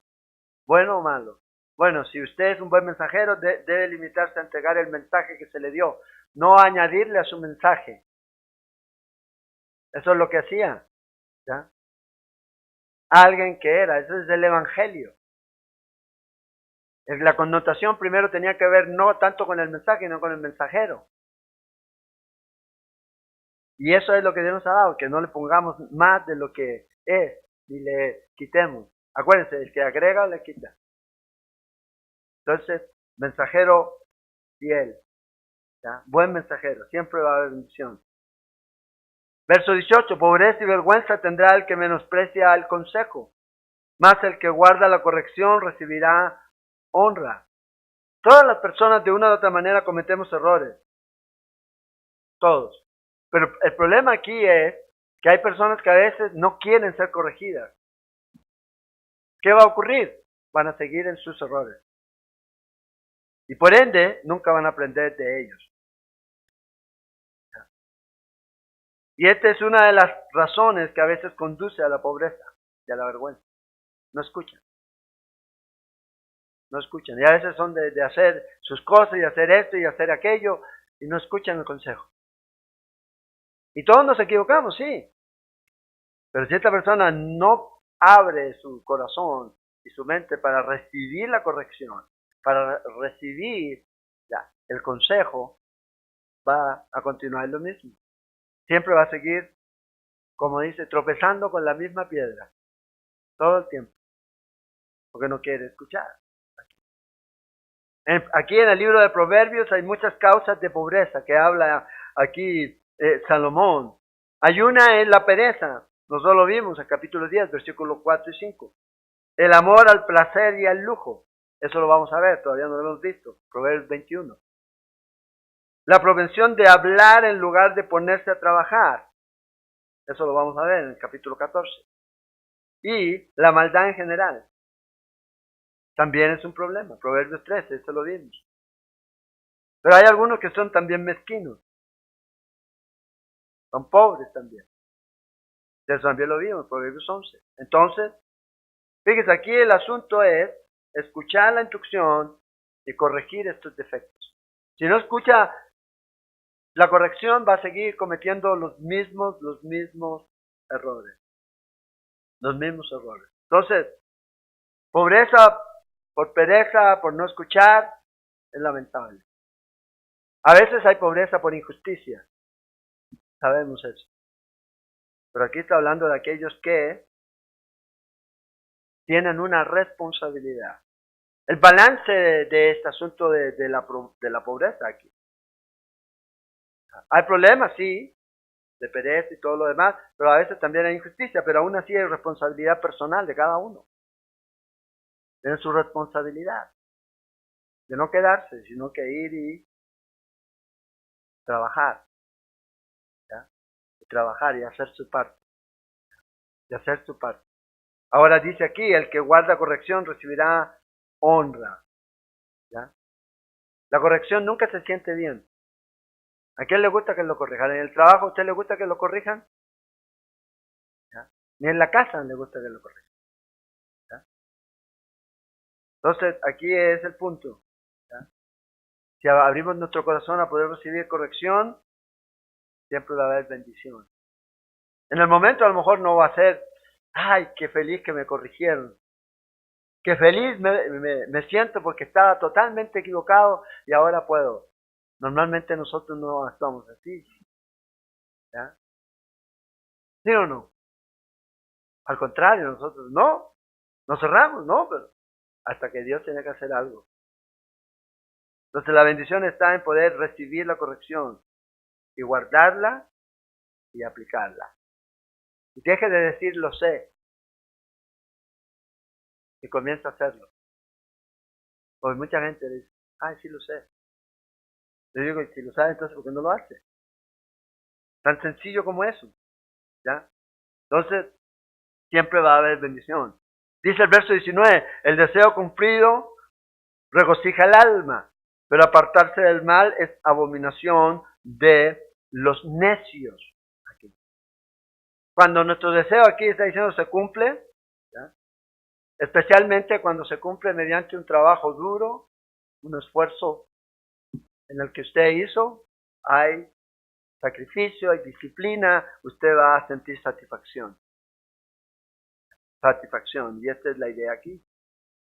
¿Bueno o malo? Bueno, si usted es un buen mensajero, debe limitarse a entregar el mensaje que se le dio, no añadirle a su mensaje. Eso es lo que hacía, ¿ya? Alguien que era, eso es el evangelio. La connotación primero tenía que ver no tanto con el mensaje, sino con el mensajero. Y eso es lo que Dios nos ha dado, que no le pongamos más de lo que es, ni le quitemos. Acuérdense, el que agrega, le quita. Entonces, mensajero fiel, ¿ya? Buen mensajero, siempre va a haber bendición. Verso 18, pobreza y vergüenza tendrá el que menosprecia el consejo, mas el que guarda la corrección recibirá honra. Todas las personas de una u otra manera cometemos errores, todos. Pero el problema aquí es que hay personas que a veces no quieren ser corregidas. ¿Qué va a ocurrir? Van a seguir en sus errores. Y por ende, nunca van a aprender de ellos. Y esta es una de las razones que a veces conduce a la pobreza y a la vergüenza. No escuchan. No escuchan. Y a veces son de hacer sus cosas y hacer esto y hacer aquello y no escuchan el consejo. Y todos nos equivocamos, sí. Pero si esta persona no abre su corazón y su mente para recibir la corrección, para recibir el consejo, va a continuar lo mismo. Siempre va a seguir, como dice, tropezando con la misma piedra. Todo el tiempo. Porque no quiere escuchar. Aquí en el libro de Proverbios hay muchas causas de pobreza que habla aquí Salomón. Hay una es la pereza. Nosotros lo vimos en capítulo 10, versículos 4 y 5. El amor al placer y al lujo. Eso lo vamos a ver, todavía no lo hemos visto. Proverbios 21. La propensión de hablar en lugar de ponerse a trabajar. Eso lo vamos a ver en el capítulo 14. Y la maldad en general. También es un problema. Proverbios 13, eso lo vimos. Pero hay algunos que son también mezquinos. Son pobres también. Eso también lo vimos, Proverbios 11. Entonces, fíjese, aquí el asunto es escuchar la instrucción y corregir estos defectos. Si no escucha la corrección, va a seguir cometiendo los mismos errores. Los mismos errores. Entonces, pobreza por pereza, por no escuchar, es lamentable. A veces hay pobreza por injusticia. Sabemos eso. Pero aquí está hablando de aquellos que tienen una responsabilidad. El balance de este asunto de la pobreza aquí. Hay problemas, sí, de pereza y todo lo demás, pero a veces también hay injusticia, pero aún así hay responsabilidad personal de cada uno. Tienen su responsabilidad de no quedarse, sino que ir y trabajar. ¿Ya? Y trabajar y hacer su parte. Y hacer su parte. Ahora dice aquí, el que guarda corrección recibirá honra. ¿Ya? La corrección nunca se siente bien. ¿A quién le gusta que lo corrijan? ¿En el trabajo a usted le gusta que lo corrijan? ¿Ya? Ni en la casa le gusta que lo corrijan. ¿Ya? Entonces, aquí es el punto. ¿Ya? Si abrimos nuestro corazón a poder recibir corrección, siempre va a haber bendición. En el momento a lo mejor no va a ser, ay, qué feliz que me corrigieron. Qué feliz me siento porque estaba totalmente equivocado y ahora puedo. Normalmente nosotros no actuamos así. ¿Ya? ¿Sí o no? Al contrario, nosotros no. Nos cerramos, no, pero hasta que Dios tiene que hacer algo. Entonces la bendición está en poder recibir la corrección y guardarla y aplicarla. Y deje de decir lo sé. Y comienza a hacerlo. Porque mucha gente dice, ay, sí lo sé. Le digo, si lo sabe, entonces ¿por qué no lo hace? Tan sencillo como eso. ¿Ya? Entonces, siempre va a haber bendición. Dice el verso 19, el deseo cumplido regocija el alma, pero apartarse del mal es abominación de los necios. Aquí. Cuando nuestro deseo aquí está diciendo se cumple, ¿ya? Especialmente cuando se cumple mediante un trabajo duro, un esfuerzo en el que usted hizo, hay sacrificio, hay disciplina, usted va a sentir satisfacción. Satisfacción, y esta es la idea aquí.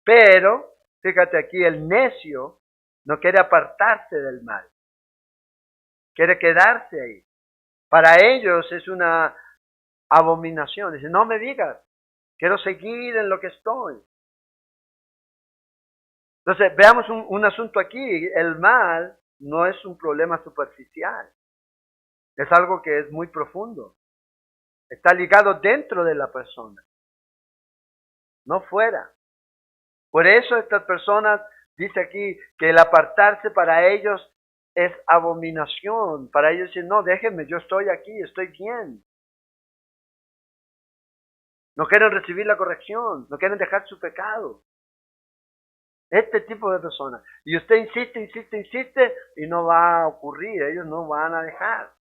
Pero, fíjate aquí, el necio no quiere apartarse del mal, quiere quedarse ahí. Para ellos es una abominación. Dice, no me digas, quiero seguir en lo que estoy. Entonces, veamos un asunto aquí. El mal no es un problema superficial. Es algo que es muy profundo. Está ligado dentro de la persona, no fuera. Por eso estas personas, dice aquí, que el apartarse para ellos es abominación. Para ellos dicen, no, déjenme, yo estoy aquí, estoy bien. No quieren recibir la corrección, no quieren dejar su pecado. Este tipo de personas. Y usted insiste, insiste, insiste y no va a ocurrir, ellos no van a dejar.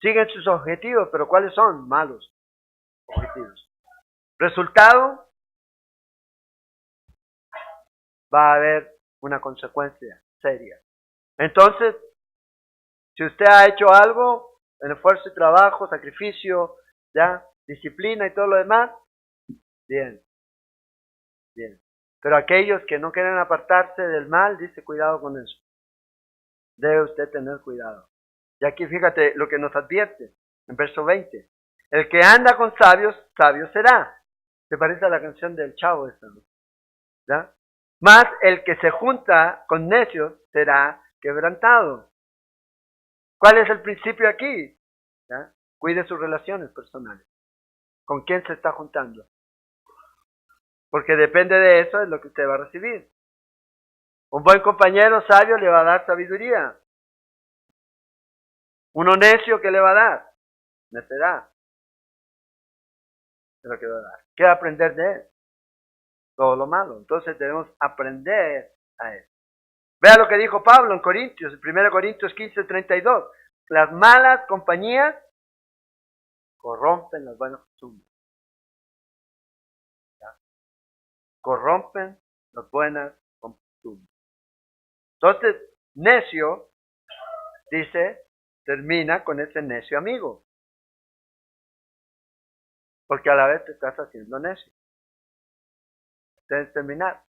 Siguen sus objetivos, pero ¿cuáles son? Malos objetivos. Resultado, va a haber una consecuencia seria. Entonces, si usted ha hecho algo, en esfuerzo y trabajo, sacrificio, ya, disciplina y todo lo demás, bien, bien. Pero aquellos que no quieren apartarse del mal, dice cuidado con eso. Debe usted tener cuidado. Y aquí fíjate lo que nos advierte en verso 20. El que anda con sabios, sabio será. ¿Te parece a la canción del Chavo esta, no? ¿Ya? Más el que se junta con necios será quebrantado. ¿Cuál es el principio aquí? ¿Ya? Cuide sus relaciones personales. ¿Con quién se está juntando? Porque depende de eso es lo que usted va a recibir. Un buen compañero sabio le va a dar sabiduría. Uno necio, ¿qué le va a dar? Necedad. Es lo que va a dar. ¿Qué va a aprender de él? Todo lo malo. Entonces debemos aprender a él. Vea lo que dijo Pablo en Corintios, en 1 Corintios 15:32. Las malas compañías corrompen las buenas costumbres. ¿Ya? Corrompen las buenas costumbres. Entonces, necio, dice, termina con ese necio amigo. Porque a la vez te estás haciendo necio. Debes terminar.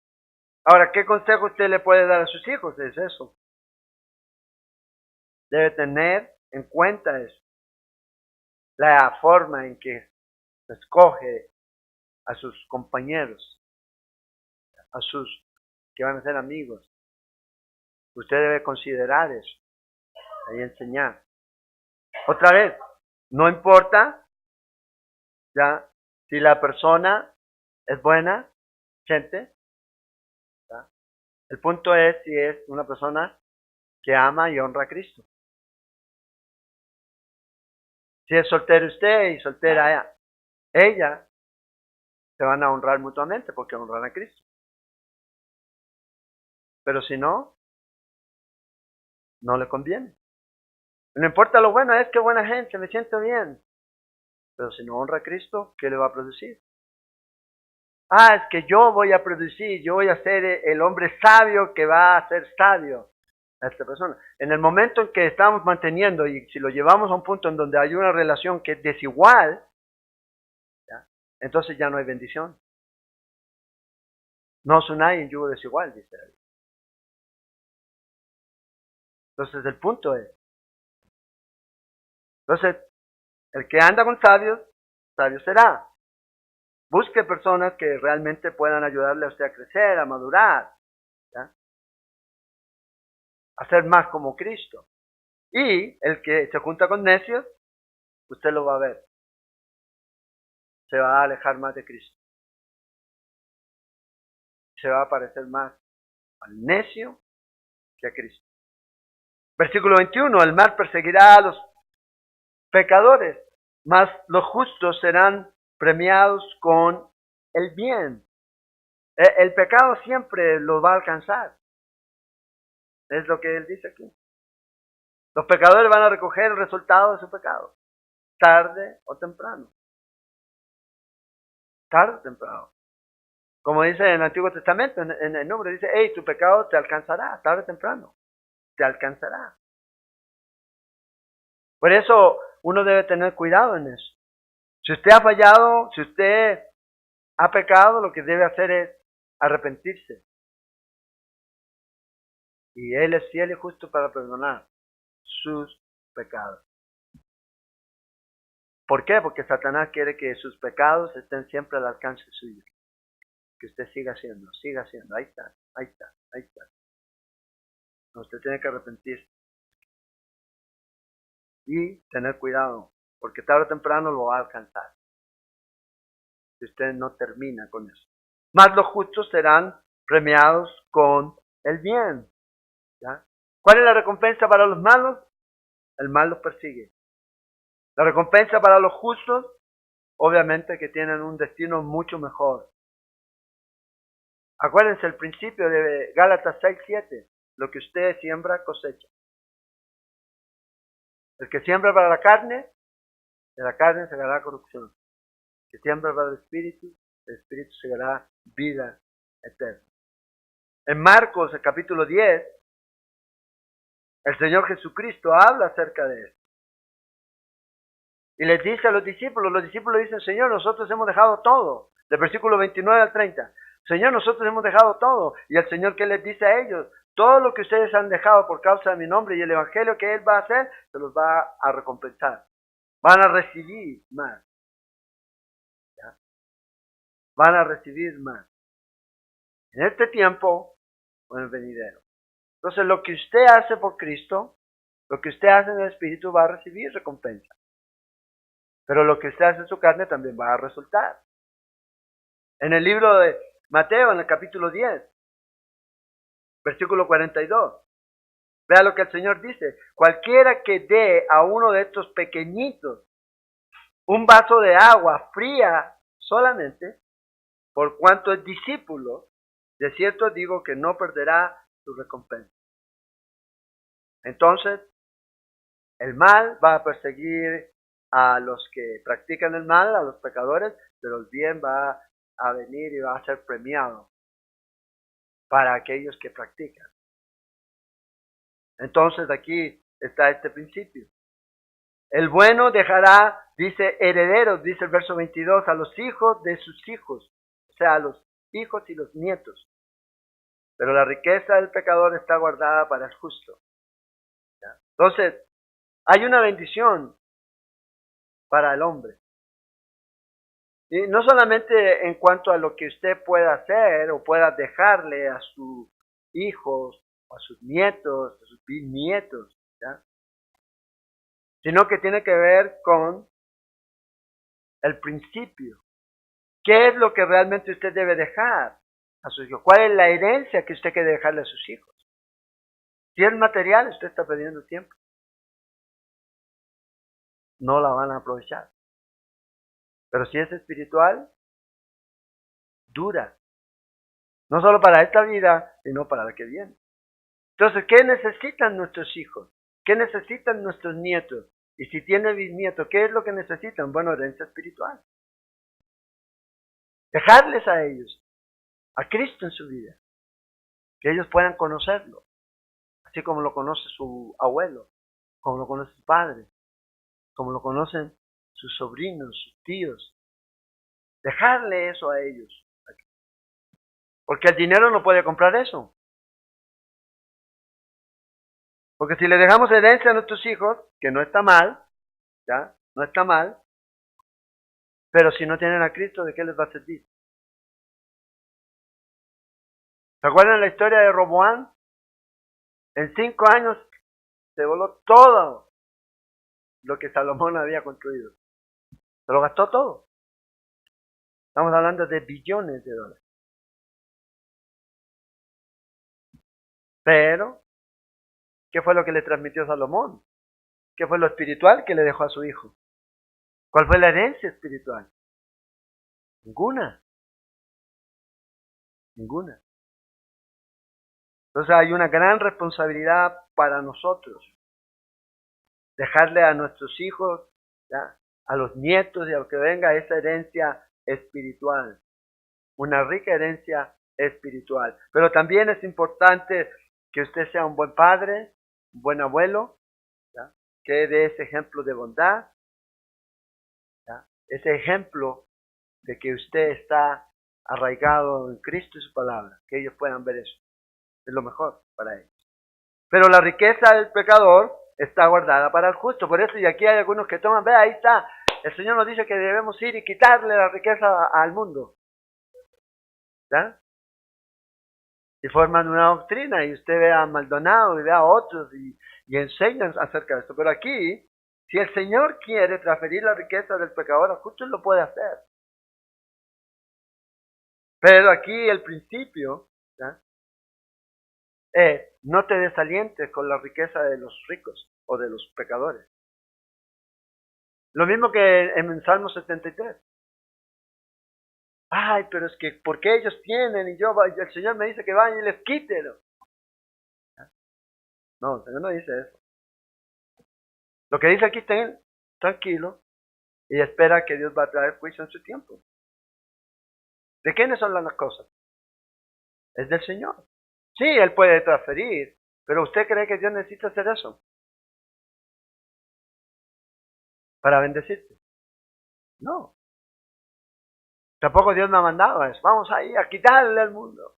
Ahora, ¿qué consejo usted le puede dar a sus hijos? Es eso. Debe tener en cuenta eso. La forma en que escoge a sus compañeros, a sus que van a ser amigos. Usted debe considerar eso y enseñar. Otra vez, no importa ya si la persona es buena, gente. ¿Ya? El punto es si es una persona que ama y honra a Cristo. Si es soltero usted y soltera ella, se van a honrar mutuamente porque honran a Cristo. Pero si no, no le conviene. No importa lo bueno, es que buena gente, me siento bien. Pero si no honra a Cristo, ¿qué le va a producir? Ah, es que yo voy a producir, yo voy a ser el hombre sabio que va a ser sabio a esta persona. En el momento en que estamos manteniendo y si lo llevamos a un punto en donde hay una relación que es desigual, ¿ya? Entonces ya no hay bendición. No os unáis en yugo desigual, dice la Biblia. Entonces el punto es, entonces el que anda con sabios, sabio será. Busque personas que realmente puedan ayudarle a usted a crecer, a madurar, ¿ya? A ser más como Cristo. Y el que se junta con necios, usted lo va a ver. Se va a alejar más de Cristo. Se va a parecer más al necio que a Cristo. Versículo 21, el mal perseguirá a los pecadores, mas los justos serán premiados con el bien. El pecado siempre lo va a alcanzar. Es lo que él dice aquí. Los pecadores van a recoger el resultado de su pecado, tarde o temprano. Tarde o temprano. Como dice en el Antiguo Testamento, en el Número, dice, hey, tu pecado te alcanzará, tarde o temprano. Te alcanzará. Por eso uno debe tener cuidado en eso. Si usted ha fallado, si usted ha pecado, lo que debe hacer es arrepentirse. Y Él es fiel y justo para perdonar sus pecados. ¿Por qué? Porque Satanás quiere que sus pecados estén siempre al alcance suyo. Que usted siga haciendo. Ahí está. Usted tiene que arrepentirse. Y tener cuidado, porque tarde o temprano lo va a alcanzar. Si usted no termina con eso. Mas los justos serán premiados con el bien. ¿Ya? ¿Cuál es la recompensa para los malos? El mal los persigue. La recompensa para los justos, obviamente que tienen un destino mucho mejor. Acuérdense el principio de Gálatas 6:7. Lo que usted siembra, cosecha. El que siembra para la carne, de la carne segará corrupción. El que siembra para el espíritu segará vida eterna. En Marcos, el capítulo 10, el Señor Jesucristo habla acerca de esto. Y les dice a los discípulos dicen, Señor, nosotros hemos dejado todo. Del versículo 29 al 30. Señor, nosotros hemos dejado todo. Y el Señor, ¿qué les dice a ellos? Todo lo que ustedes han dejado por causa de mi nombre y el evangelio que Él va a hacer, se los va a recompensar. Van a recibir más. ¿Ya? Van a recibir más. En este tiempo o en el venidero. Entonces, lo que usted hace por Cristo, lo que usted hace en el Espíritu va a recibir recompensa. Pero lo que usted hace en su carne también va a resultar. En el libro de Mateo, en el capítulo 10, versículo 42, vea lo que el Señor dice. Cualquiera que dé a uno de estos pequeñitos un vaso de agua fría solamente, por cuanto es discípulo, de cierto digo que no perderá su recompensa. Entonces, el mal va a perseguir a los que practican el mal, a los pecadores, pero el bien va a venir y va a ser premiado para aquellos que practican. Entonces aquí está este principio. El bueno dejará, dice, herederos, dice el verso 22, a los hijos de sus hijos, o sea, a los hijos y los nietos. Pero la riqueza del pecador está guardada para el justo. ¿Ya? Entonces, hay una bendición para el hombre. Y no solamente en cuanto a lo que usted pueda hacer o pueda dejarle a sus hijos, o a sus nietos, a sus bisnietos, ¿ya? Sino que tiene que ver con el principio. ¿Qué es lo que realmente usted debe dejar a sus hijos? ¿Cuál es la herencia que usted quiere dejarle a sus hijos? Si es material, usted está perdiendo tiempo. No la van a aprovechar. Pero si es espiritual, dura. No solo para esta vida, sino para la que viene. Entonces, ¿qué necesitan nuestros hijos? ¿Qué necesitan nuestros nietos? Y si tiene bisnietos, ¿qué es lo que necesitan? Bueno, herencia espiritual. Dejarles a ellos, a Cristo en su vida. Que ellos puedan conocerlo. Así como lo conoce su abuelo, como lo conoce su padre, como lo conocen sus sobrinos, sus tíos. Dejarle eso a ellos. Porque el dinero no puede comprar eso. Porque si le dejamos herencia a nuestros hijos, que no está mal, ¿ya? No está mal, pero si no tienen a Cristo, ¿de qué les va a servir? ¿Se acuerdan la historia de Roboam? En 5 años se voló todo lo que Salomón había construido. Se lo gastó todo. Estamos hablando de billones de dólares. Pero, ¿qué fue lo que le transmitió Salomón? ¿Qué fue lo espiritual que le dejó a su hijo? ¿Cuál fue la herencia espiritual? Ninguna. Ninguna. Entonces hay una gran responsabilidad para nosotros. Dejarle a nuestros hijos, ¿ya?, a los nietos y a lo que venga, esa herencia espiritual. Una rica herencia espiritual. Pero también es importante que usted sea un buen padre, un buen abuelo, ¿ya?, que dé ese ejemplo de bondad, ¿ya?, ese ejemplo de que usted está arraigado en Cristo y su palabra, que ellos puedan ver eso. Es lo mejor para ellos. Pero la riqueza del pecador está guardada para el justo. Por eso, y aquí hay algunos que toman, ve, ahí está, el Señor nos dice que debemos ir y quitarle la riqueza al mundo, ¿ya? Y forman una doctrina, y usted ve a Maldonado y ve a otros y enseñan acerca de esto. Pero aquí, si el Señor quiere transferir la riqueza del pecador al justo, Él lo puede hacer. Pero aquí el principio, ¿ya?, no te desalientes con la riqueza de los ricos o de los pecadores. Lo mismo que en el Salmo 73. Ay, pero es que, ¿por qué ellos tienen? Y el Señor me dice que vayan y les quítelo. No, el Señor no dice eso. Lo que dice aquí, estén tranquilo y espera que Dios va a traer juicio en su tiempo. ¿De quiénes son las cosas? Es del Señor. Sí, Él puede transferir, pero ¿usted cree que Dios necesita hacer eso para bendecirte? No. Tampoco Dios me ha mandado a eso. Vamos ahí a quitarle al mundo.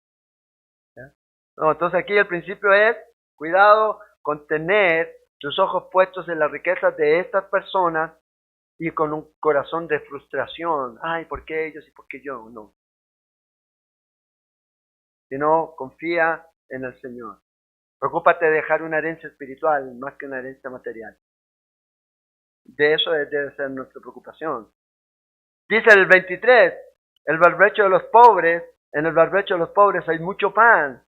¿Ya? No, entonces aquí el principio es, cuidado con tener tus ojos puestos en las riquezas de estas personas y con un corazón de frustración. Ay, ¿por qué ellos y por qué yo? No. Sino confía en el Señor. Preocúpate de dejar una herencia espiritual más que una herencia material. De eso debe ser nuestra preocupación. Dice el 23, el barbecho de los pobres, en el barbecho de los pobres hay mucho pan,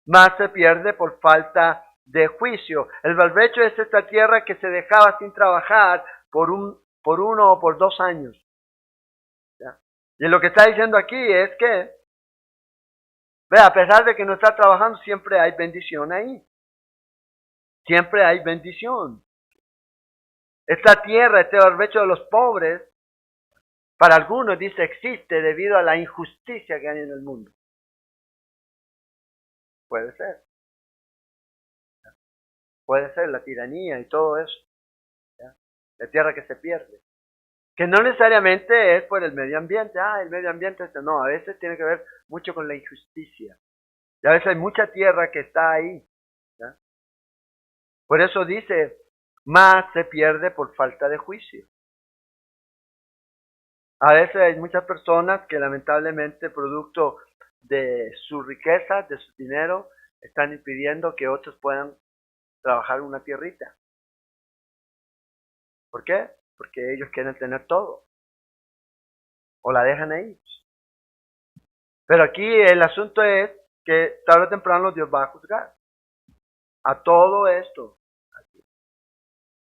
mas se pierde por falta de juicio. El barbecho es esta tierra que se dejaba sin trabajar por 1 o por 2 años. ¿Ya? Y lo que está diciendo aquí es que, vea, a pesar de que no está trabajando, siempre hay bendición ahí. Siempre hay bendición. Esta tierra, este barbecho de los pobres, para algunos dice existe debido a la injusticia que hay en el mundo. Puede ser. Puede ser la tiranía y todo eso. ¿Ya? La tierra que se pierde. Que no necesariamente es por el medio ambiente. El medio ambiente, no, a veces tiene que ver mucho con la injusticia. Y a veces hay mucha tierra que está ahí. ¿Ya? Por eso dice, más se pierde por falta de juicio. A veces hay muchas personas que lamentablemente, producto de su riqueza, de su dinero, están impidiendo que otros puedan trabajar una tierrita. ¿Por qué? Porque ellos quieren tener todo. O la dejan ahí. Pero aquí el asunto es que tarde o temprano Dios va a juzgar a todo esto.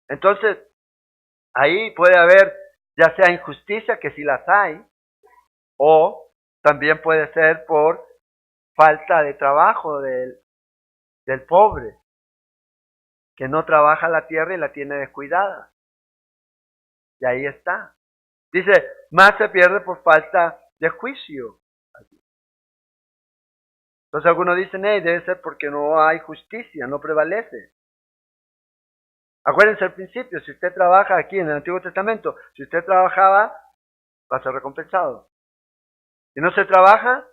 Entonces, ahí puede haber ya sea injusticia, que sí las hay, o también puede ser por falta de trabajo del pobre, que no trabaja la tierra y la tiene descuidada. Y ahí está. Dice, más se pierde por falta de juicio. Entonces algunos dicen, debe ser porque no hay justicia, no prevalece. Acuérdense al principio, si usted trabaja aquí en el Antiguo Testamento, si usted trabajaba, va a ser recompensado. Si no se trabaja,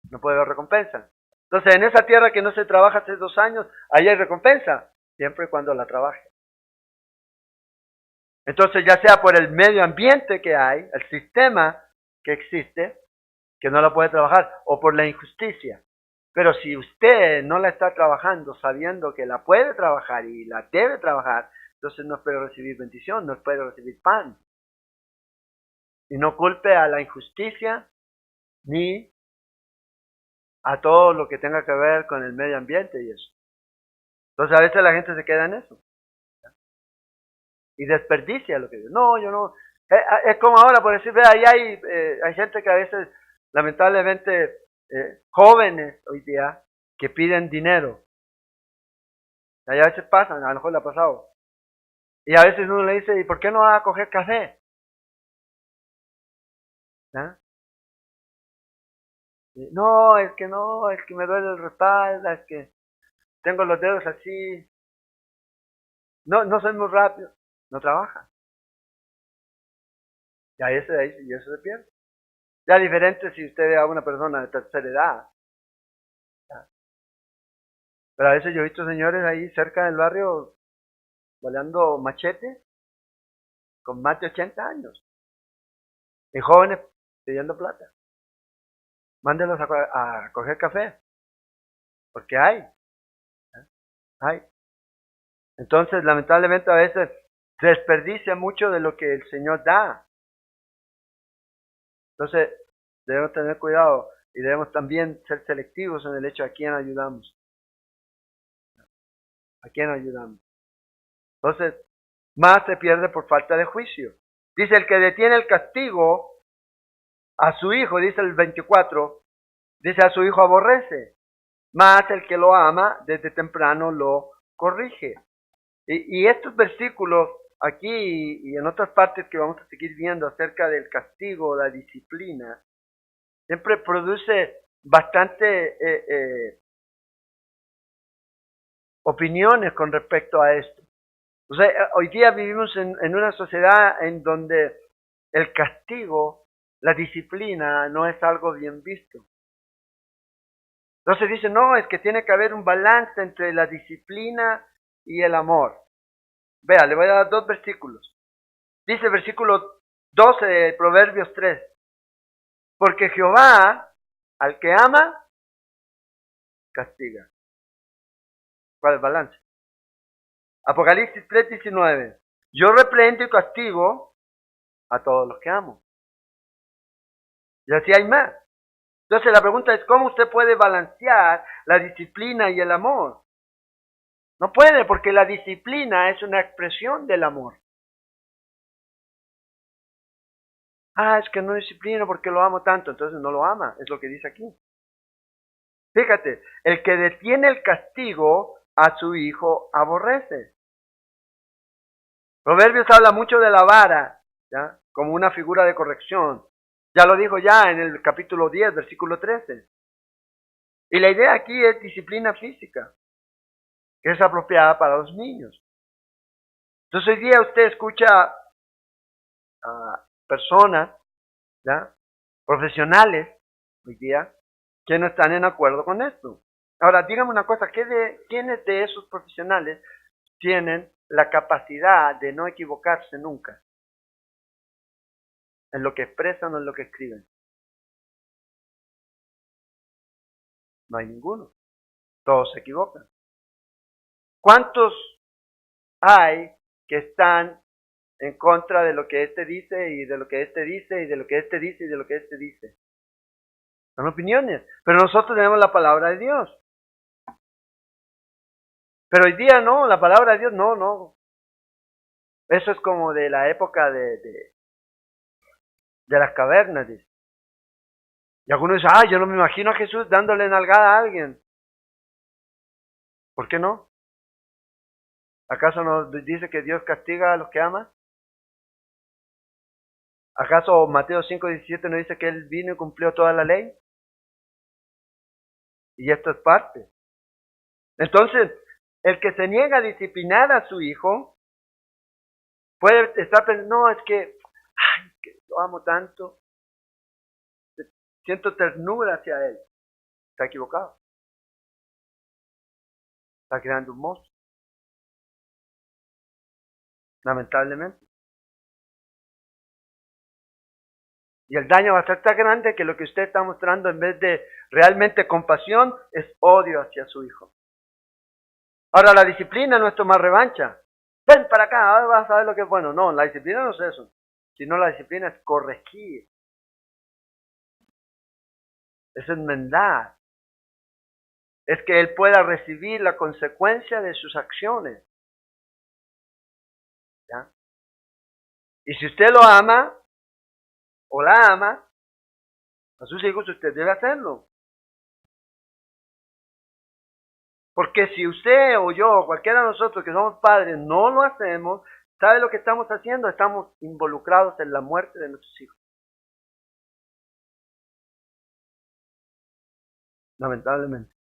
no puede haber recompensa. Entonces en esa tierra que no se trabaja hace 2 años, ahí hay recompensa, siempre y cuando la trabaje. Entonces ya sea por el medio ambiente que hay, el sistema que existe, que no la puede trabajar, o por la injusticia. Pero si usted no la está trabajando sabiendo que la puede trabajar y la debe trabajar, entonces no espero recibir bendición, no espero recibir pan. Y no culpe a la injusticia ni a todo lo que tenga que ver con el medio ambiente y eso. Entonces a veces la gente se queda en eso. Y desperdicia lo que dice. No, yo no. Es como ahora, por decir, ahí hay gente que a veces, lamentablemente, jóvenes hoy día, que piden dinero. Y a veces pasan, a lo mejor le ha pasado. Y a veces uno le dice, ¿y por qué no va a coger café? ¿Ah? No, es que me duele el espalda, es que tengo los dedos así. No soy muy rápido. No trabaja. Y eso se pierde. Ya diferente si usted ve a una persona de tercera edad. ¿Ya? Pero a veces yo he visto señores ahí cerca del barrio boleando machete con más de 80 años. Y jóvenes pidiendo plata. Mándelos a coger café. Porque hay. ¿Ya? Hay. Entonces, lamentablemente a veces se desperdicia mucho de lo que el Señor da. Entonces, debemos tener cuidado y debemos también ser selectivos en el hecho a quién ayudamos. ¿A quién ayudamos? Entonces, más se pierde por falta de juicio. Dice, el que detiene el castigo a su hijo, dice el 24, dice, a su hijo aborrece, más el que lo ama desde temprano lo corrige. Y estos versículos aquí y en otras partes que vamos a seguir viendo acerca del castigo, la disciplina, siempre produce bastante opiniones con respecto a esto. O sea, hoy día vivimos en una sociedad en donde el castigo, la disciplina, no es algo bien visto. Entonces dice, no, es que tiene que haber un balance entre la disciplina y el amor. Vea, le voy a dar 2 versículos. Dice el versículo 12 de Proverbios 3. Porque Jehová, al que ama, castiga. ¿Cuál es el balance? Apocalipsis 3:19. Yo reprendo y castigo a todos los que amo. Y así hay más. Entonces la pregunta es, ¿cómo usted puede balancear la disciplina y el amor? No puede, porque la disciplina es una expresión del amor. Es que no disciplino porque lo amo tanto, entonces no lo ama, es lo que dice aquí. Fíjate, el que detiene el castigo a su hijo aborrece. Proverbios habla mucho de la vara, ¿ya? Como una figura de corrección. Ya lo dijo ya en el capítulo 10, versículo 13. Y la idea aquí es disciplina física, que es apropiada para los niños. Entonces hoy día usted escucha a personas, ¿ya? Profesionales, hoy día, que no están en acuerdo con esto. Ahora, dígame una cosa, ¿quiénes de esos profesionales tienen la capacidad de no equivocarse nunca en lo que expresan o en lo que escriben? No hay ninguno. Todos se equivocan. ¿Cuántos hay que están en contra de lo que este dice y de lo que este dice y de lo que este dice y de lo que este dice? Son opiniones, pero nosotros tenemos la palabra de Dios. Pero hoy día no, la palabra de Dios no. Eso es como de la época de las cavernas, dice. Y algunos dicen, yo no me imagino a Jesús dándole nalgada a alguien. ¿Por qué no? ¿Acaso nos dice que Dios castiga a los que ama? ¿Acaso Mateo 5:17 nos dice que Él vino y cumplió toda la ley? Y esto es parte. Entonces, el que se niega a disciplinar a su hijo, puede estar pensando, no, es que lo amo tanto, siento ternura hacia él. Está equivocado. Está creando un monstruo. Lamentablemente. Y el daño va a ser tan grande que lo que usted está mostrando, en vez de realmente compasión, es odio hacia su hijo. Ahora, la disciplina no es tomar revancha. ven para acá, ahora vas a ver lo que es bueno. No, la disciplina no es eso. Sino la disciplina es corregir. Es enmendar. Es que él pueda recibir la consecuencia de sus acciones. ¿Ya? Y si usted lo ama, o la ama, a sus hijos usted debe hacerlo. Porque si usted o yo, o cualquiera de nosotros que somos padres, no lo hacemos, ¿sabe lo que estamos haciendo? Estamos involucrados en la muerte de nuestros hijos. Lamentablemente.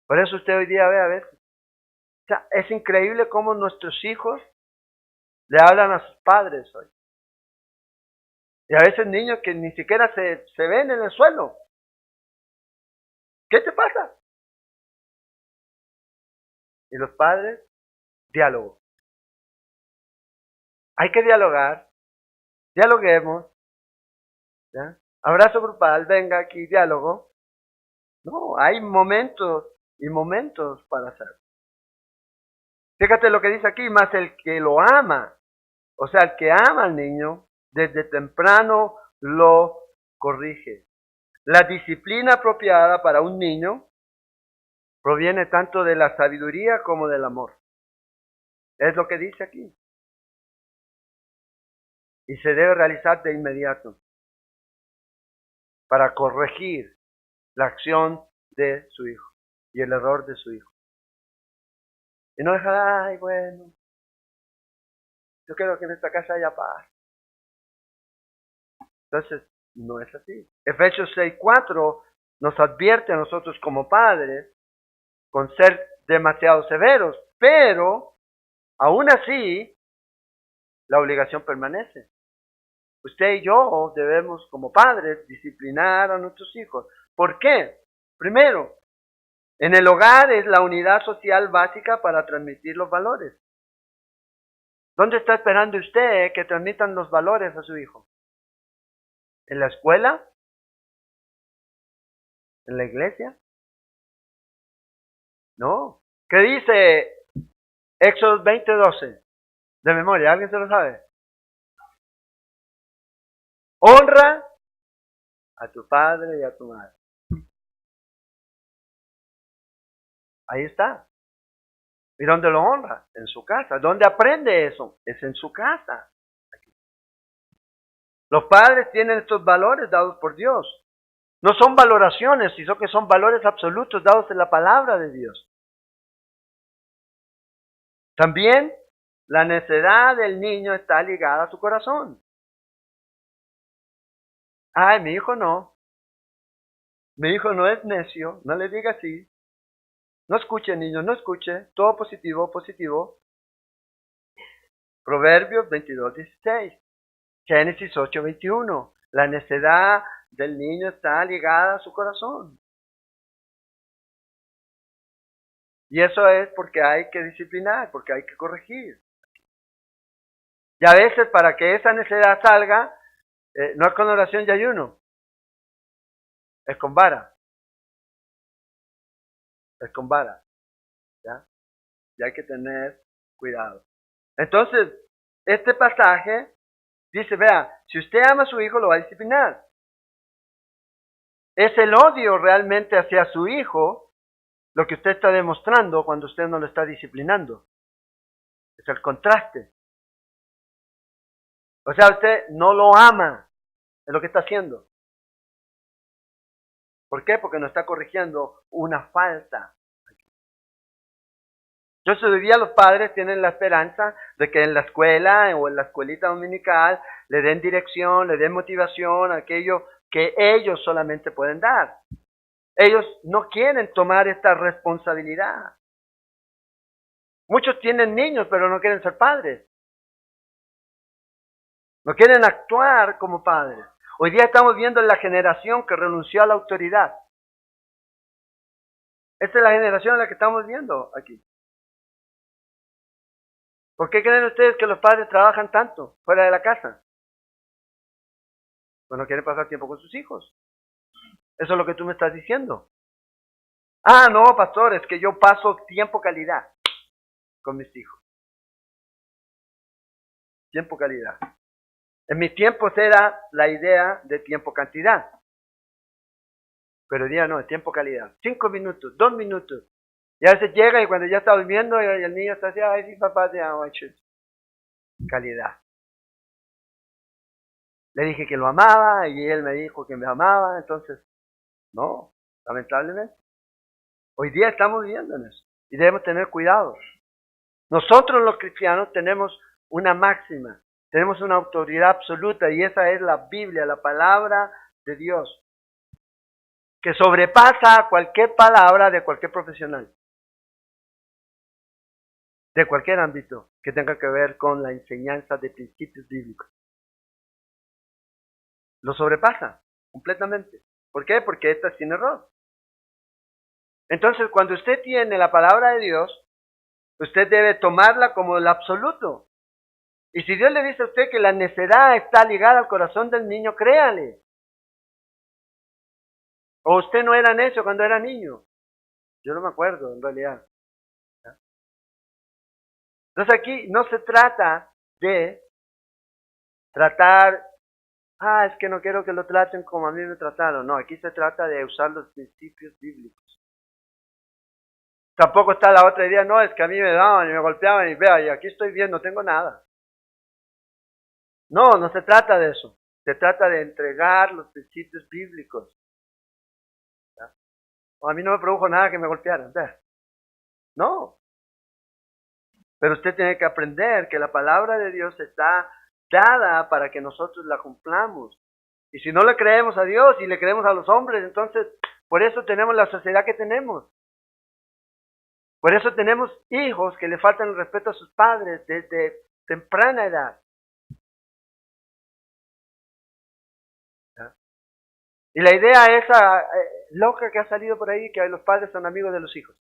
Por eso usted hoy día ve a veces. O sea, es increíble cómo nuestros hijos le hablan a sus padres hoy. Y a veces niños que ni siquiera se ven en el suelo. ¿Qué te pasa? Y los padres, diálogo. Hay que dialogar. Dialoguemos. ¿Ya? Abrazo grupal, venga aquí, diálogo. No, hay momentos y momentos para hacerlo. Fíjate lo que dice aquí, más el que lo ama, o sea, el que ama al niño, desde temprano lo corrige. La disciplina apropiada para un niño proviene tanto de la sabiduría como del amor. Es lo que dice aquí. Y se debe realizar de inmediato para corregir la acción de su hijo y el error de su hijo. Y no dejar, ay, bueno, yo quiero que en esta casa haya paz. Entonces, no es así. Efesios 6:4 nos advierte a nosotros como padres con ser demasiado severos, pero aún así la obligación permanece. Usted y yo debemos como padres disciplinar a nuestros hijos. ¿Por qué? Primero, en el hogar es la unidad social básica para transmitir los valores. ¿Dónde está esperando usted que transmitan los valores a su hijo? ¿En la escuela? ¿En la iglesia? No. ¿Qué dice Éxodo 20:12? De memoria, ¿alguien se lo sabe? Honra a tu padre y a tu madre. Ahí está. ¿Y dónde lo honra? En su casa. ¿Dónde aprende eso? Es en su casa. Los padres tienen estos valores dados por Dios. No son valoraciones, sino que son valores absolutos dados en la palabra de Dios. También la necedad del niño está ligada a su corazón. Ay, mi hijo no. Mi hijo no es necio. No le diga así. No escuche, niños, no escuche. Todo positivo, positivo. Proverbios 22:16. Génesis 8:21. La necedad del niño está ligada a su corazón. Y eso es porque hay que disciplinar, porque hay que corregir. Y a veces para que esa necedad salga, no es con oración y ayuno, es con vara. Es con vara. ¿Ya? Y hay que tener cuidado. Entonces, este pasaje dice, vea, si usted ama a su hijo, lo va a disciplinar. Es el odio realmente hacia su hijo lo que usted está demostrando cuando usted no lo está disciplinando. Es el contraste. O sea, usted no lo ama, es lo que está haciendo. ¿Por qué? Porque no está corrigiendo una falta. Entonces hoy día los padres tienen la esperanza de que en la escuela o en la escuelita dominical le den dirección, le den motivación a aquello que ellos solamente pueden dar. Ellos no quieren tomar esta responsabilidad. Muchos tienen niños, pero no quieren ser padres. No quieren actuar como padres. Hoy día estamos viendo la generación que renunció a la autoridad. Esta es la generación en la que estamos viendo aquí. ¿Por qué creen ustedes que los padres trabajan tanto fuera de la casa? Pues no quieren pasar tiempo con sus hijos. Eso es lo que tú me estás diciendo. Ah, no, pastor, es que yo paso tiempo calidad con mis hijos. Tiempo-calidad. En mis tiempos era la idea de tiempo-cantidad. Pero hoy día no, es tiempo-calidad. 5 minutos, 2 minutos. Y a veces llega y cuando ya está durmiendo y el niño está así, ay, sí, papá, te amo, calidad. Le dije que lo amaba y él me dijo que me amaba, entonces, no, lamentablemente. Hoy día estamos viviendo en eso y debemos tener cuidado. Nosotros los cristianos tenemos una máxima, tenemos una autoridad absoluta y esa es la Biblia, la palabra de Dios, que sobrepasa cualquier palabra de cualquier profesional, de cualquier ámbito que tenga que ver con la enseñanza de principios bíblicos. Lo sobrepasa completamente. ¿Por qué? Porque esta es sin error. Entonces, cuando usted tiene la palabra de Dios, usted debe tomarla como el absoluto. Y si Dios le dice a usted que la necedad está ligada al corazón del niño, créale. O usted no era necio cuando era niño. Yo no me acuerdo, en realidad. Entonces aquí no se trata de tratar, es que no quiero que lo traten como a mí me trataron. No, aquí se trata de usar los principios bíblicos. Tampoco está la otra idea, no, es que a mí me daban y me golpeaban y vea, y aquí estoy bien, no tengo nada. No, no se trata de eso. Se trata de entregar los principios bíblicos. A mí no me produjo nada que me golpearan. ¿Ve? No. Pero usted tiene que aprender que la palabra de Dios está dada para que nosotros la cumplamos. Y si no le creemos a Dios y le creemos a los hombres, entonces por eso tenemos la sociedad que tenemos. Por eso tenemos hijos que le faltan el respeto a sus padres desde temprana edad. ¿Ya? Y la idea esa loca que ha salido por ahí, que los padres son amigos de los hijos.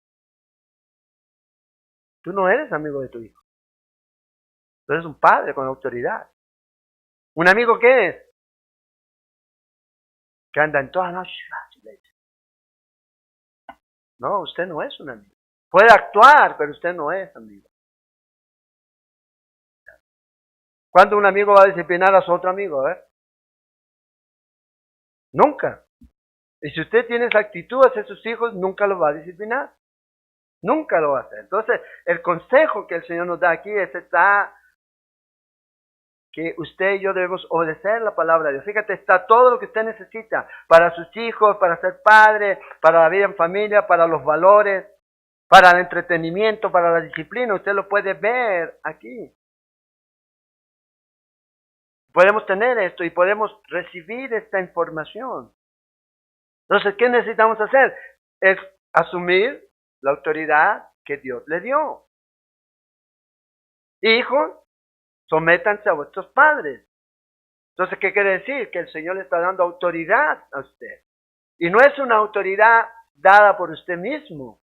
Tú no eres amigo de tu hijo. Tú eres un padre con autoridad. ¿Un amigo qué es? Que anda en toda la noche. No, usted no es un amigo. Puede actuar, pero usted no es amigo. ¿Cuándo un amigo va a disciplinar a su otro amigo? A ver. Nunca. Y si usted tiene esa actitud hacia sus hijos, nunca los va a disciplinar. Nunca lo va a hacer. Entonces, el consejo que el Señor nos da aquí es que usted y yo debemos obedecer la palabra de Dios. Fíjate, está todo lo que usted necesita para sus hijos, para ser padre, para la vida en familia, para los valores, para el entretenimiento, para la disciplina. Usted lo puede ver aquí. Podemos tener esto y podemos recibir esta información. Entonces, ¿qué necesitamos hacer? Es asumir la autoridad que Dios le dio. Hijos, sométanse a vuestros padres. Entonces, ¿qué quiere decir? Que el Señor le está dando autoridad a usted. Y no es una autoridad dada por usted mismo,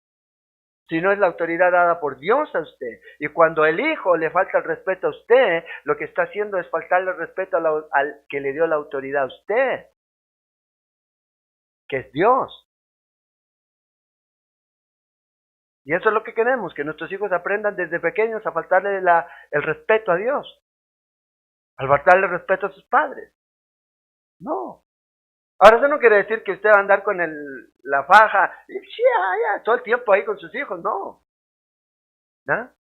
sino es la autoridad dada por Dios a usted. Y cuando el hijo le falta el respeto a usted, lo que está haciendo es faltarle el respeto al que le dio la autoridad a usted, que es Dios. Y eso es lo que queremos, que nuestros hijos aprendan desde pequeños a faltarle el respeto a Dios, al faltarle el respeto a sus padres. No. Ahora eso no quiere decir que usted va a andar con la faja y todo el tiempo ahí con sus hijos, no. ¿No?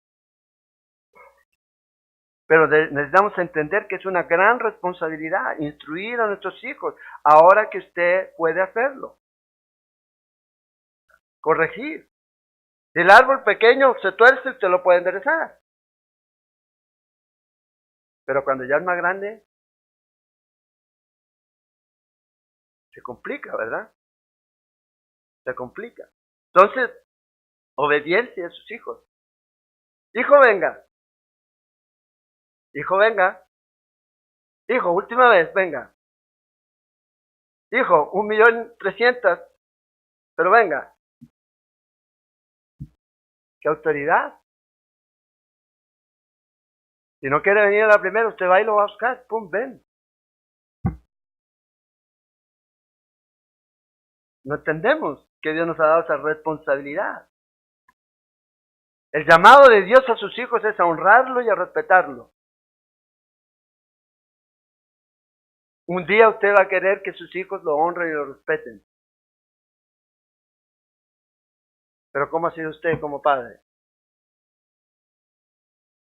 Pero necesitamos entender que es una gran responsabilidad instruir a nuestros hijos ahora que usted puede hacerlo. Corregir. Si el árbol pequeño se tuerce, usted lo puede enderezar. Pero cuando ya es más grande, se complica, ¿verdad? Se complica. Entonces, obediencia a sus hijos. Hijo, venga. Hijo, venga. Hijo, última vez, venga. Hijo, 1.300.000. Pero venga. ¿Qué autoridad? Si no quiere venir a la primera, usted va y lo va a buscar. Pum, ven. No entendemos que Dios nos ha dado esa responsabilidad. El llamado de Dios a sus hijos es a honrarlo y a respetarlo. Un día usted va a querer que sus hijos lo honren y lo respeten. Pero ¿cómo ha sido usted como padre?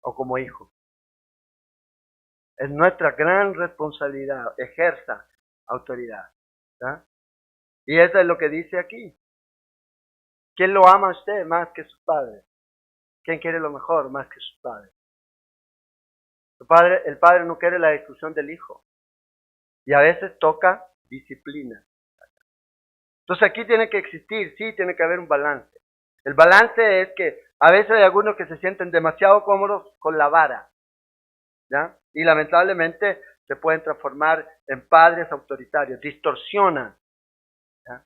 O como hijo. Es nuestra gran responsabilidad. Ejerza autoridad. ¿Ya? Y eso es lo que dice aquí. ¿Quién lo ama a usted más que sus padres? ¿Quién quiere lo mejor más que sus padres? El padre no quiere la destrucción del hijo. Y a veces toca disciplina. Entonces aquí tiene que existir, sí, tiene que haber un balance. El balance es que a veces hay algunos que se sienten demasiado cómodos con la vara, ¿ya? Y lamentablemente se pueden transformar en padres autoritarios, distorsionan, ¿ya?,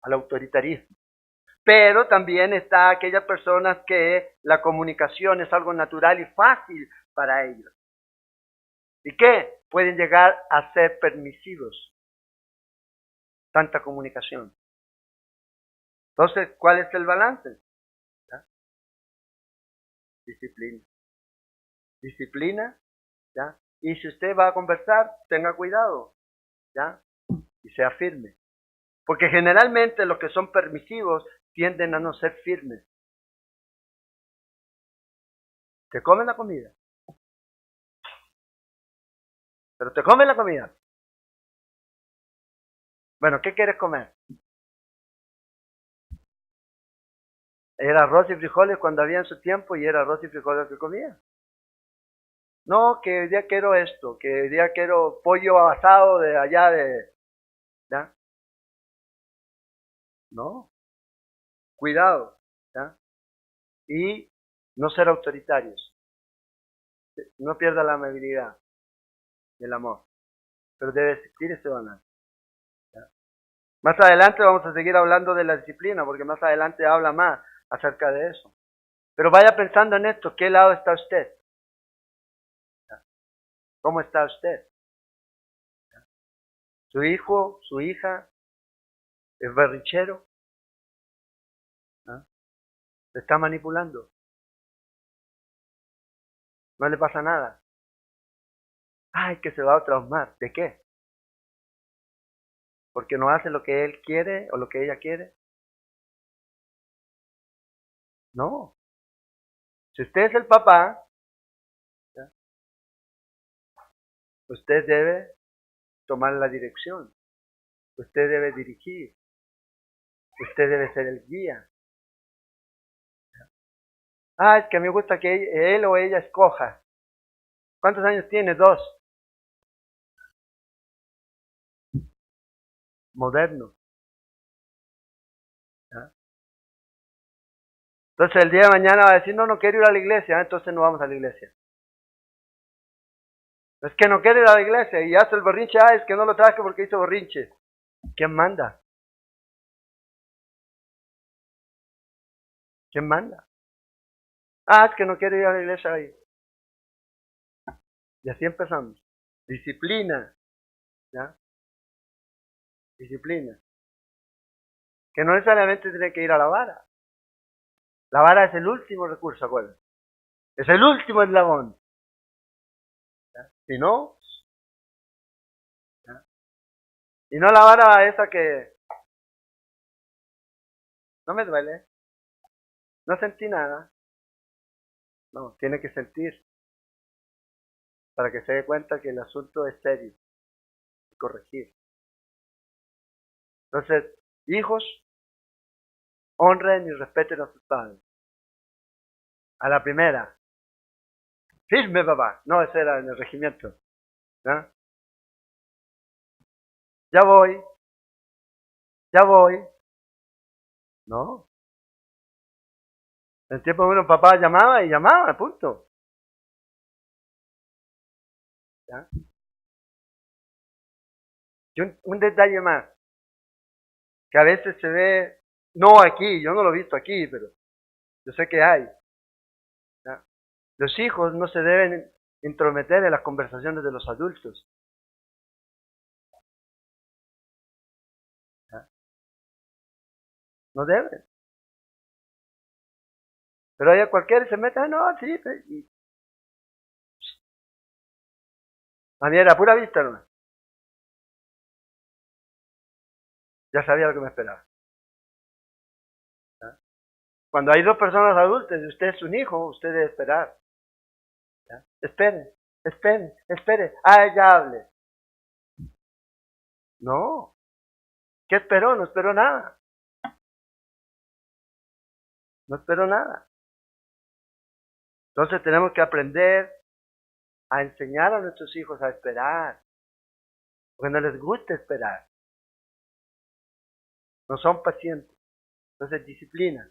al autoritarismo. Pero también está aquellas personas que la comunicación es algo natural y fácil para ellos. ¿Y qué? Pueden llegar a ser permisivos. Tanta comunicación. Entonces, ¿cuál es el balance? ¿Ya? Disciplina. Disciplina, ¿ya? Y si usted va a conversar, tenga cuidado, ¿ya? Y sea firme. Porque generalmente los que son permisivos tienden a no ser firmes. Te comen la comida. Pero te comen la comida. Bueno, ¿qué quieres comer? Era arroz y frijoles cuando había en su tiempo y era arroz y frijoles que comía. No, que hoy día quiero esto, que hoy día quiero pollo asado de allá de... ¿Ya? No, cuidado, ¿ya? Y no ser autoritarios. No pierda la amabilidad y el amor, pero debe existir ese balance, ¿ya? Más adelante vamos a seguir hablando de la disciplina, porque más adelante habla más acerca de eso. Pero vaya pensando en esto, ¿qué lado está usted? ¿Ya? ¿Cómo está usted? ¿Ya? ¿Su hijo, su hija es berrinchero? ¿Ya? ¿Se está manipulando? ¿No le pasa nada? Ay, que se va a traumar. ¿De qué? ¿Porque no hace lo que él quiere o lo que ella quiere? No. Si usted es el papá, ¿ya?, usted debe tomar la dirección. Usted debe dirigir. Usted debe ser el guía. Ah, es que a mí me gusta que él o ella escoja. ¿Cuántos años tiene? 2. Moderno. ¿Ya? Entonces el día de mañana va a decir, no, no quiero ir a la iglesia, entonces no vamos a la iglesia. Es que no quiere ir a la iglesia y hace el berrinche, ah, es que no lo traje porque hizo berrinche. ¿Quién manda? ¿Quién manda? Ah, es que no quiere ir a la iglesia ahí. Y así empezamos. Disciplina, ¿ya? Disciplina. Que no necesariamente tiene que ir a la vara. La vara es el último recurso, acuérdense. Es el último eslabón. ¿Ya? Si no, ¿ya?, y no la vara esa que no me duele, no sentí nada. No, tiene que sentir para que se dé cuenta que el asunto es serio y corregir. Entonces, hijos, honren y respeten a sus padres. A la primera, firme papá. No, ese era en el regimiento. ¿Ya? Ya voy, ya voy. No. En el tiempo de uno papá llamaba y llamaba, punto. ¿Ya? Y un detalle más, que a veces se ve, no aquí, yo no lo he visto aquí, pero yo sé que hay. ¿Ya? Los hijos no se deben intrometer en las conversaciones de los adultos. ¿Ya? No deben. Pero hay cualquiera se mete, ah, no, sí, y a mí era pura vista, ¿no? Ya sabía lo que me esperaba. ¿Ya? Cuando hay dos personas adultas y usted es un hijo, usted debe esperar. ¿Ya? Espere. Ah, ella hable. No. ¿Qué esperó? No esperó nada. No esperó nada. Entonces tenemos que aprender a enseñar a nuestros hijos a esperar. Porque no les gusta esperar. No son pacientes. Entonces disciplina.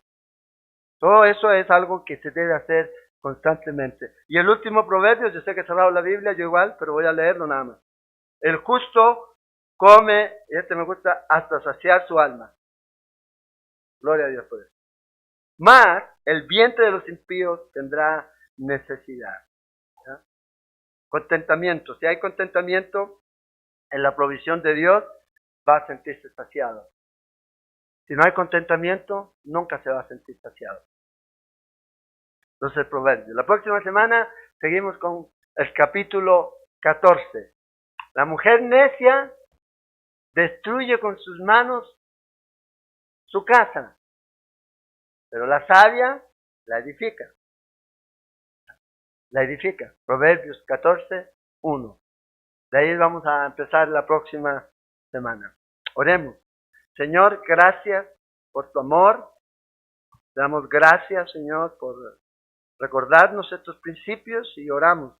Todo eso es algo que se debe hacer constantemente. Y el último proverbio, yo sé que he cerrado la Biblia, yo igual, pero voy a leerlo nada más. El justo come, y este me gusta, hasta saciar su alma. Gloria a Dios por eso. Mas el vientre de los impíos tendrá necesidad. ¿Ya? Contentamiento. Si hay contentamiento en la provisión de Dios, va a sentirse saciado. Si no hay contentamiento, nunca se va a sentir saciado. Entonces, el proverbio. La próxima semana seguimos con el capítulo 14. La mujer necia destruye con sus manos su casa, pero la sabia la edifica. La edifica. Proverbios 14, 1. De ahí vamos a empezar la próxima semana. Oremos. Señor, gracias por tu amor. Te damos gracias, Señor, por recordarnos estos principios y oramos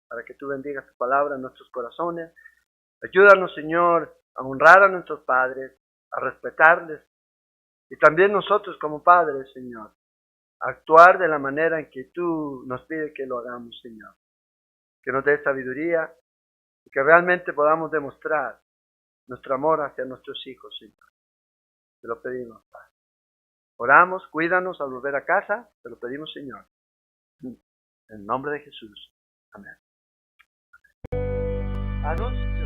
para que tú bendigas tu palabra en nuestros corazones. Ayúdanos, Señor, a honrar a nuestros padres, a respetarles y también nosotros como padres, Señor, a actuar de la manera en que tú nos pides que lo hagamos, Señor. Que nos dé sabiduría y que realmente podamos demostrar nuestro amor hacia nuestros hijos, Señor. Te lo pedimos, Padre. Oramos, cuídanos al volver a casa, te lo pedimos, Señor. En el nombre de Jesús. Amén. Adultos.